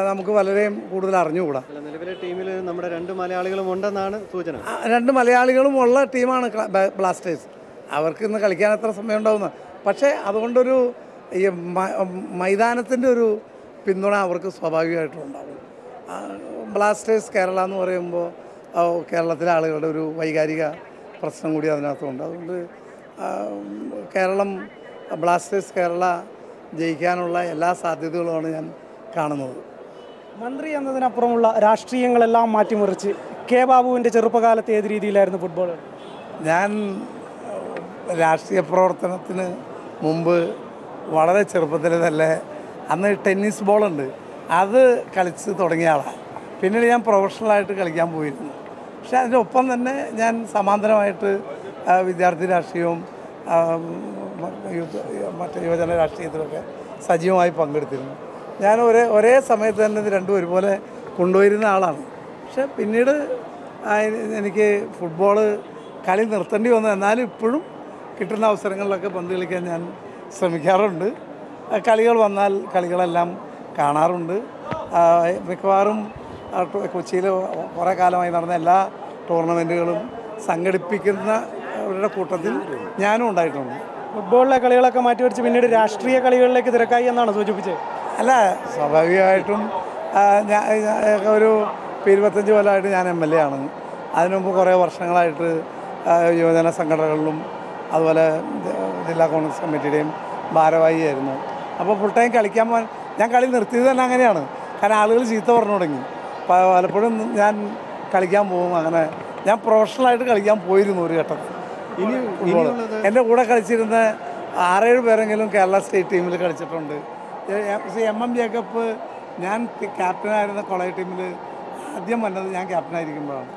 നമുക്ക് വളരെ കൂടുതൽ അറിഞ്ഞുകൂടാ. നിലവിലെ ടീമിൽ നമ്മുടെ 2 മലയാളികളും ഉണ്ടെന്നാണ് സൂചന. 2 മലയാളികളും ഉള്ള ടീമാണ് ബ്ലാസ്റ്റേഴ്സ്. അവർക്ക് ഇന്ന് കളിക്കാൻ എത്ര സമയം ഉണ്ടാവുന്ന, പക്ഷേ അതുകൊണ്ടൊരു ഈ മൈതാനത്തിൻ്റെ ഒരു പിന്തുണ അവർക്ക് സ്വാഭാവികമായിട്ടും ഉണ്ടാവും. ബ്ലാസ്റ്റേഴ്സ് കേരള എന്ന് പറയുമ്പോൾ കേരളത്തിലെ ആളുകളുടെ ഒരു വൈകാരിക പ്രശ്നം കൂടി അതിനകത്തുണ്ട്. അതുകൊണ്ട് ബ്ലാസ്റ്റേഴ്സ് കേരള ജയിക്കാനുള്ള എല്ലാ സാധ്യതകളുമാണ് ഞാൻ കാണുന്നത്. മന്ത്രി എന്നതിനപ്പുറമുള്ള രാഷ്ട്രീയങ്ങളെല്ലാം മാറ്റിമറിച്ച് കെ ബാബുവിൻ്റെ ചെറുപ്പകാലത്ത് ഏത് രീതിയിലായിരുന്നു ഫുട്ബോൾ? ഞാൻ രാഷ്ട്രീയ പ്രവർത്തനത്തിന് മുമ്പ് വളരെ ചെറുപ്പത്തിൽ തന്നെ അന്ന് ടെന്നീസ് ബോളുണ്ട്, അത് കളിച്ച് തുടങ്ങിയ ആളാണ്. പിന്നീട് ഞാൻ പ്രൊഫഷണലായിട്ട് കളിക്കാൻ പോയിരുന്നു. പക്ഷേ അതിൻ്റെ ഒപ്പം തന്നെ ഞാൻ സമാന്തരമായിട്ട് വിദ്യാർത്ഥി രാഷ്ട്രീയവും യുവജന രാഷ്ട്രീയത്തിലൊക്കെ സജീവമായി പങ്കെടുത്തിരുന്നു. ഞാൻ ഒരേ സമയത്ത് തന്നെ ഇത് രണ്ടും ഒരുപോലെ കൊണ്ടുവരുന്ന ആളാണ്. പക്ഷെ പിന്നീട് എനിക്ക് ഫുട്ബോള് കളി നിർത്തേണ്ടി വന്നു. എന്നാലും ഇപ്പോഴും കിട്ടുന്ന അവസരങ്ങളിലൊക്കെ പന്ത് കളിക്കാൻ ഞാൻ ശ്രമിക്കാറുണ്ട്. കളികൾ വന്നാൽ കളികളെല്ലാം കാണാറുണ്ട്. മിക്കവാറും കൊച്ചിയിൽ കുറേ കാലമായി നടന്ന എല്ലാ ടൂർണമെൻറ്റുകളും സംഘടിപ്പിക്കുന്നവരുടെ കൂട്ടത്തിൽ ഞാനും ഉണ്ടായിട്ടുണ്ട്. ഫുട്ബോളിലെ കളികളൊക്കെ മാറ്റിവെച്ച് പിന്നീട് രാഷ്ട്രീയ കളികളിലേക്ക് തിരക്കായി എന്നാണ് സൂചിപ്പിച്ചത്? അല്ല, സ്വാഭാവികമായിട്ടും ഒരു 25 കൊല്ലമായിട്ട് ഞാൻ MLA ആണ്. അതിനു മുമ്പ് കുറേ വർഷങ്ങളായിട്ട് യുവജന സംഘടനകളിലും അതുപോലെ ജില്ലാ കോൺഗ്രസ് കമ്മിറ്റിയുടെയും ഭാരവാഹിയായിരുന്നു. അപ്പോൾ ഫുൾ ടൈം കളിക്കാൻ പോകാൻ ഞാൻ കളി നിർത്തിയത് തന്നെ അങ്ങനെയാണ്. കാരണം ആളുകൾ ചീത്ത പറഞ്ഞു തുടങ്ങി. പലപ്പോഴും ഞാൻ കളിക്കാൻ പോകും. അങ്ങനെ ഞാൻ പ്രൊഫഷണലായിട്ട് കളിക്കാൻ പോയിരുന്നു ഒരു ഘട്ടത്തിൽ. എൻ്റെ കൂടെ കളിച്ചിരുന്ന 6-7 പേരെങ്കിലും കേരള സ്റ്റേറ്റ് ടീമിൽ കളിച്ചിട്ടുണ്ട്. MM ജേക്കബ്, ഞാൻ ക്യാപ്റ്റനായിരുന്ന കോളേജ് ടീമിൽ ആദ്യം വന്നത് ഞാൻ ക്യാപ്റ്റനായിരിക്കുമ്പോഴാണ്.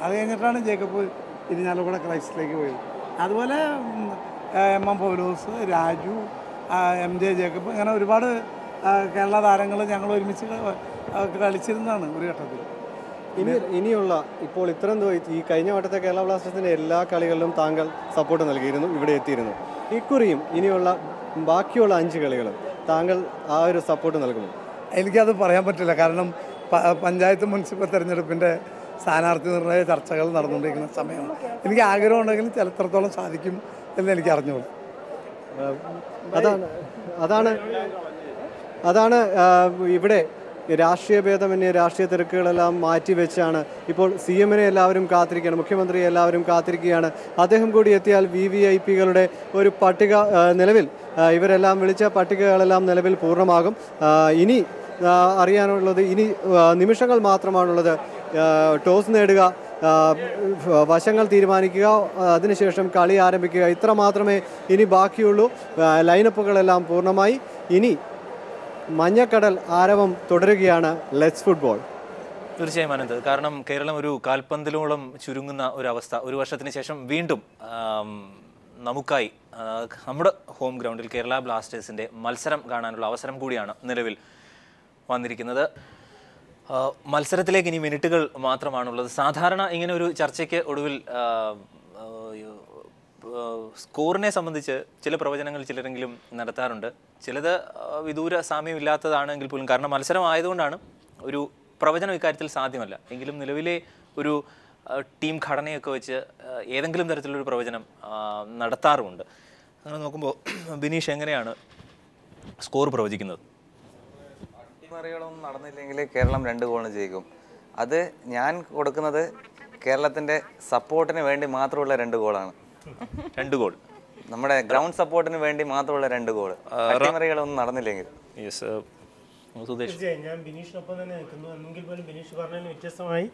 അത് കഴിഞ്ഞിട്ടാണ് ജേക്കബ് ഇരിഞ്ഞാലക്കുട ക്രൈസ്റ്റിലേക്ക് പോയത്. അതുപോലെ എം പൗലോസ്, രാജു, MJ ജേക്കബ്, അങ്ങനെ ഒരുപാട് കേരള താരങ്ങൾ ഞങ്ങൾ ഒരുമിച്ച് കളിച്ചിരുന്നതാണ് ഒരു ഘട്ടത്തിൽ. ഇനിയുള്ള ഇപ്പോൾ ഇത്രയും ഈ കഴിഞ്ഞ വട്ടത്തെ കേരള ബ്ലാസ്റ്റേഴ്സിൻ്റെ എല്ലാ കളികളിലും താങ്കൾ സപ്പോർട്ട് നൽകിയിരുന്നു, ഇവിടെ എത്തിയിരുന്നു. ഇക്കുറിയും ഇനിയുള്ള ബാക്കിയുള്ള 5 കളികളും താങ്കൾ ആ ഒരു സപ്പോർട്ട് നൽകുന്നു? എനിക്കത് പറയാൻ പറ്റില്ല. കാരണം പഞ്ചായത്ത് മുനിസിപ്പൽ തെരഞ്ഞെടുപ്പിൻ്റെ സ്ഥാനാർത്ഥി നിർണയ ചർച്ചകൾ നടന്നുകൊണ്ടിരിക്കുന്ന സമയമാണ്. എനിക്ക് ആഗ്രഹമുണ്ടെങ്കിൽ എത്രത്തോളം സാധിക്കും എന്ന് എനിക്ക് അറിഞ്ഞോളൂ. അതാണ് ഇവിടെ രാഷ്ട്രീയ ഭേദമന്യേ രാഷ്ട്രീയ തിരക്കുകളെല്ലാം മാറ്റിവെച്ചാണ് ഇപ്പോൾ CM-നെ എല്ലാവരും കാത്തിരിക്കുകയാണ്, മുഖ്യമന്ത്രിയെ എല്ലാവരും കാത്തിരിക്കുകയാണ്. അദ്ദേഹം കൂടി എത്തിയാൽ VVIPകളുടെ ഒരു പട്ടിക നിലവിൽ ഇവരെല്ലാം വിളിച്ച പട്ടികകളെല്ലാം നിലവിൽ പൂർണ്ണമാകും. ഇനി അറിയാനുള്ളത് ഇനി നിമിഷങ്ങൾ മാത്രമാണുള്ളത്. ടോസ് നേടുക, വശങ്ങൾ തീരുമാനിക്കുക, അതിനുശേഷം കളി ആരംഭിക്കുക, ഇത്ര മാത്രമേ ഇനി ബാക്കിയുള്ളൂ. ലൈനപ്പുകളെല്ലാം പൂർണ്ണമായി. ഇനി മഞ്ഞക്കടൽ ആരവം തുടരുകയാണ്. Let's football. തീർച്ചയായും ആനന്ദ്, കാരണം കേരളം ഒരു കാൽപന്തിലോളം ചുരുങ്ങുന്ന ഒരു അവസ്ഥ ഒരു വർഷത്തിന് ശേഷം വീണ്ടും നമുക്കായി നമ്മുടെ ഹോം ഗ്രൗണ്ടിൽ കേരള ബ്ലാസ്റ്റേഴ്സിൻ്റെ മത്സരം കാണാനുള്ള അവസരം കൂടിയാണ് നിലവിൽ വന്നിരിക്കുന്നത്. മത്സരത്തിലേക്ക് ഇനി മിനിറ്റുകൾ മാത്രമാണുള്ളത്. സാധാരണ ഇങ്ങനെ ഒരു ചർച്ചയ്ക്ക് ഒടുവിൽ സ്കോറിനെ സംബന്ധിച്ച് ചില പ്രവചനങ്ങൾ ചിലരെങ്കിലും നടത്താറുണ്ട്. ചിലത് വിദൂര സാമ്യമില്ലാത്തതാണെങ്കിൽ പോലും, കാരണം മത്സരം ആയതുകൊണ്ടാണ് ഒരു പ്രവചനം ഇക്കാര്യത്തിൽ സാധ്യമല്ല. എങ്കിലും നിലവിലെ ഒരു ടീം ഘടനയൊക്കെ വെച്ച് ഏതെങ്കിലും തരത്തിലൊരു പ്രവചനം നടത്താറുമുണ്ട്. അങ്ങനെ നോക്കുമ്പോൾ ബിനീഷ് എങ്ങനെയാണ് സ്കോർ പ്രവചിക്കുന്നത്? അട്ടിമറികളൊന്നും നടന്നില്ലെങ്കിൽ കേരളം 2 ഗോളിന് ജയിക്കും. അത് ഞാൻ കൊടുക്കുന്നത് കേരളത്തിൻ്റെ സപ്പോർട്ടിന് വേണ്ടി മാത്രമുള്ള 2 ഗോളാണ്. 2 ഗോൾ നമ്മുടെ ഗ്രൗണ്ട് സപ്പോർട്ടിന് വേണ്ടി മാത്രമുള്ള 2 ഗോൾ. അട്ടിമറികളൊന്നും നടന്നില്ലെങ്കിൽ. തീർച്ചയായും ഞാൻ ബിനീഷിനൊപ്പം തന്നെ നിൽക്കുന്നു. എന്നെങ്കിൽ പോലും ബിനീഷ് പറഞ്ഞതിന് വ്യത്യസ്തമായി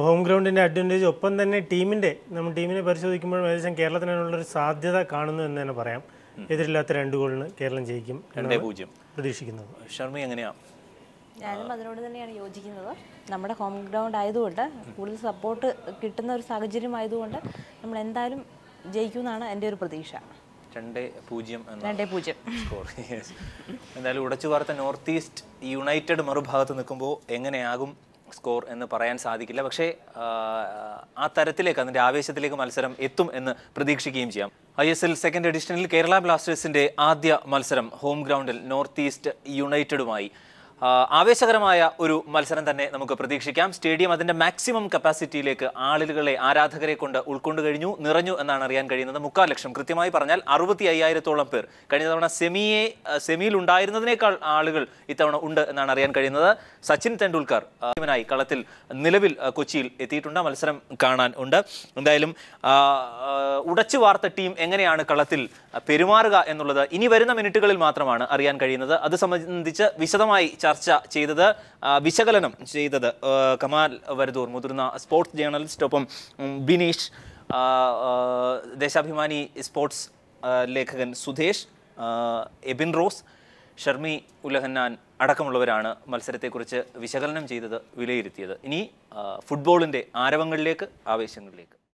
ഹോം ഗ്രൗണ്ടിൻ്റെ അഡ്വാൻറ്റേജ്, ഒപ്പം തന്നെ നമ്മൾ ടീമിനെ പരിശോധിക്കുമ്പോൾ ഏകദേശം കേരളത്തിനുള്ളൊരു സാധ്യത കാണുന്നു എന്ന് തന്നെ പറയാം. എതിരില്ലാത്ത 2 ഗോളിന് കേരളം ജയിക്കും 2-0 പ്രതീക്ഷിക്കുന്നത്. ഷർമി എങ്ങനെയാണ്? ഞാനും അതിനോട് തന്നെയാണ് യോജിക്കുന്നത്. നമ്മുടെ ഹോം ഗ്രൗണ്ട് ആയതുകൊണ്ട്, കൂടുതൽ സപ്പോർട്ട് കിട്ടുന്ന ഒരു സാഹചര്യം ആയതുകൊണ്ട് നമ്മൾ എന്തായാലും ജയിക്കുമെന്നാണ് എൻ്റെ ഒരു പ്രതീക്ഷ. 2-0 സ്കോർ. എന്തായാലും ഉടച്ചു വാർത്ത നോർത്ത് ഈസ്റ്റ് യുണൈറ്റഡ് മറുഭാഗത്ത് നിൽക്കുമ്പോൾ എങ്ങനെയാകും സ്കോർ എന്ന് പറയാൻ സാധിക്കില്ല. പക്ഷേ ആ തരത്തിലേക്ക്, അതിൻ്റെ ആവേശത്തിലേക്ക് മത്സരം എത്തും എന്ന് പ്രതീക്ഷിക്കുകയും ചെയ്യാം. ISL സെക്കൻഡ് എഡിഷനിൽ കേരള ബ്ലാസ്റ്റേഴ്സിൻ്റെ ആദ്യ മത്സരം ഹോം ഗ്രൗണ്ടിൽ നോർത്ത് ഈസ്റ്റ് യുണൈറ്റഡുമായി ആവേശകരമായ ഒരു മത്സരം തന്നെ നമുക്ക് പ്രതീക്ഷിക്കാം. സ്റ്റേഡിയം അതിൻ്റെ മാക്സിമം കപ്പാസിറ്റിയിലേക്ക് ആളുകളെ, ആരാധകരെ കൊണ്ട് ഉൾക്കൊണ്ടു നിറഞ്ഞു എന്നാണ് അറിയാൻ കഴിയുന്നത്. 3/4 ലക്ഷം, കൃത്യമായി പറഞ്ഞാൽ 65,000-ഓളം പേർ. കഴിഞ്ഞ തവണ സെമിയിൽ ഉണ്ടായിരുന്നതിനേക്കാൾ ആളുകൾ ഇത്തവണ ഉണ്ട് എന്നാണ് അറിയാൻ കഴിയുന്നത്. സച്ചിൻ തെണ്ടുൽക്കർ ടീമിനായി കളത്തിൽ നിലവിൽ കൊച്ചിയിൽ എത്തിയിട്ടുണ്ട്, മത്സരം കാണാൻ ഉണ്ട്. എന്തായാലും ഉടച്ചു വാർത്ത ടീം എങ്ങനെയാണ് കളത്തിൽ പെരുമാറുക എന്നുള്ളത് ഇനി വരുന്ന മിനിറ്റുകളിൽ മാത്രമാണ് അറിയാൻ കഴിയുന്നത്. അത് സംബന്ധിച്ച് വിശദമായി ചർച്ച ചെയ്തത്, വിശകലനം ചെയ്തത് കമാൽ വരദൂർ, മുതിർന്ന സ്പോർട്സ് ജേർണലിസ്റ്റ്, ഒപ്പം ബിനീഷ്, ദേശാഭിമാനി സ്പോർട്സ് ലേഖകൻ സുധേഷ്, എബിൻ റോസ്, ഷർമി ഉലഹന്നാൻ അടക്കമുള്ളവരാണ് മത്സരത്തെക്കുറിച്ച് വിശകലനം ചെയ്തത്, വിലയിരുത്തിയത്. ഇനി ഫുട്ബോളിൻ്റെ ആരവങ്ങളിലേക്ക്, ആവേശങ്ങളിലേക്ക്.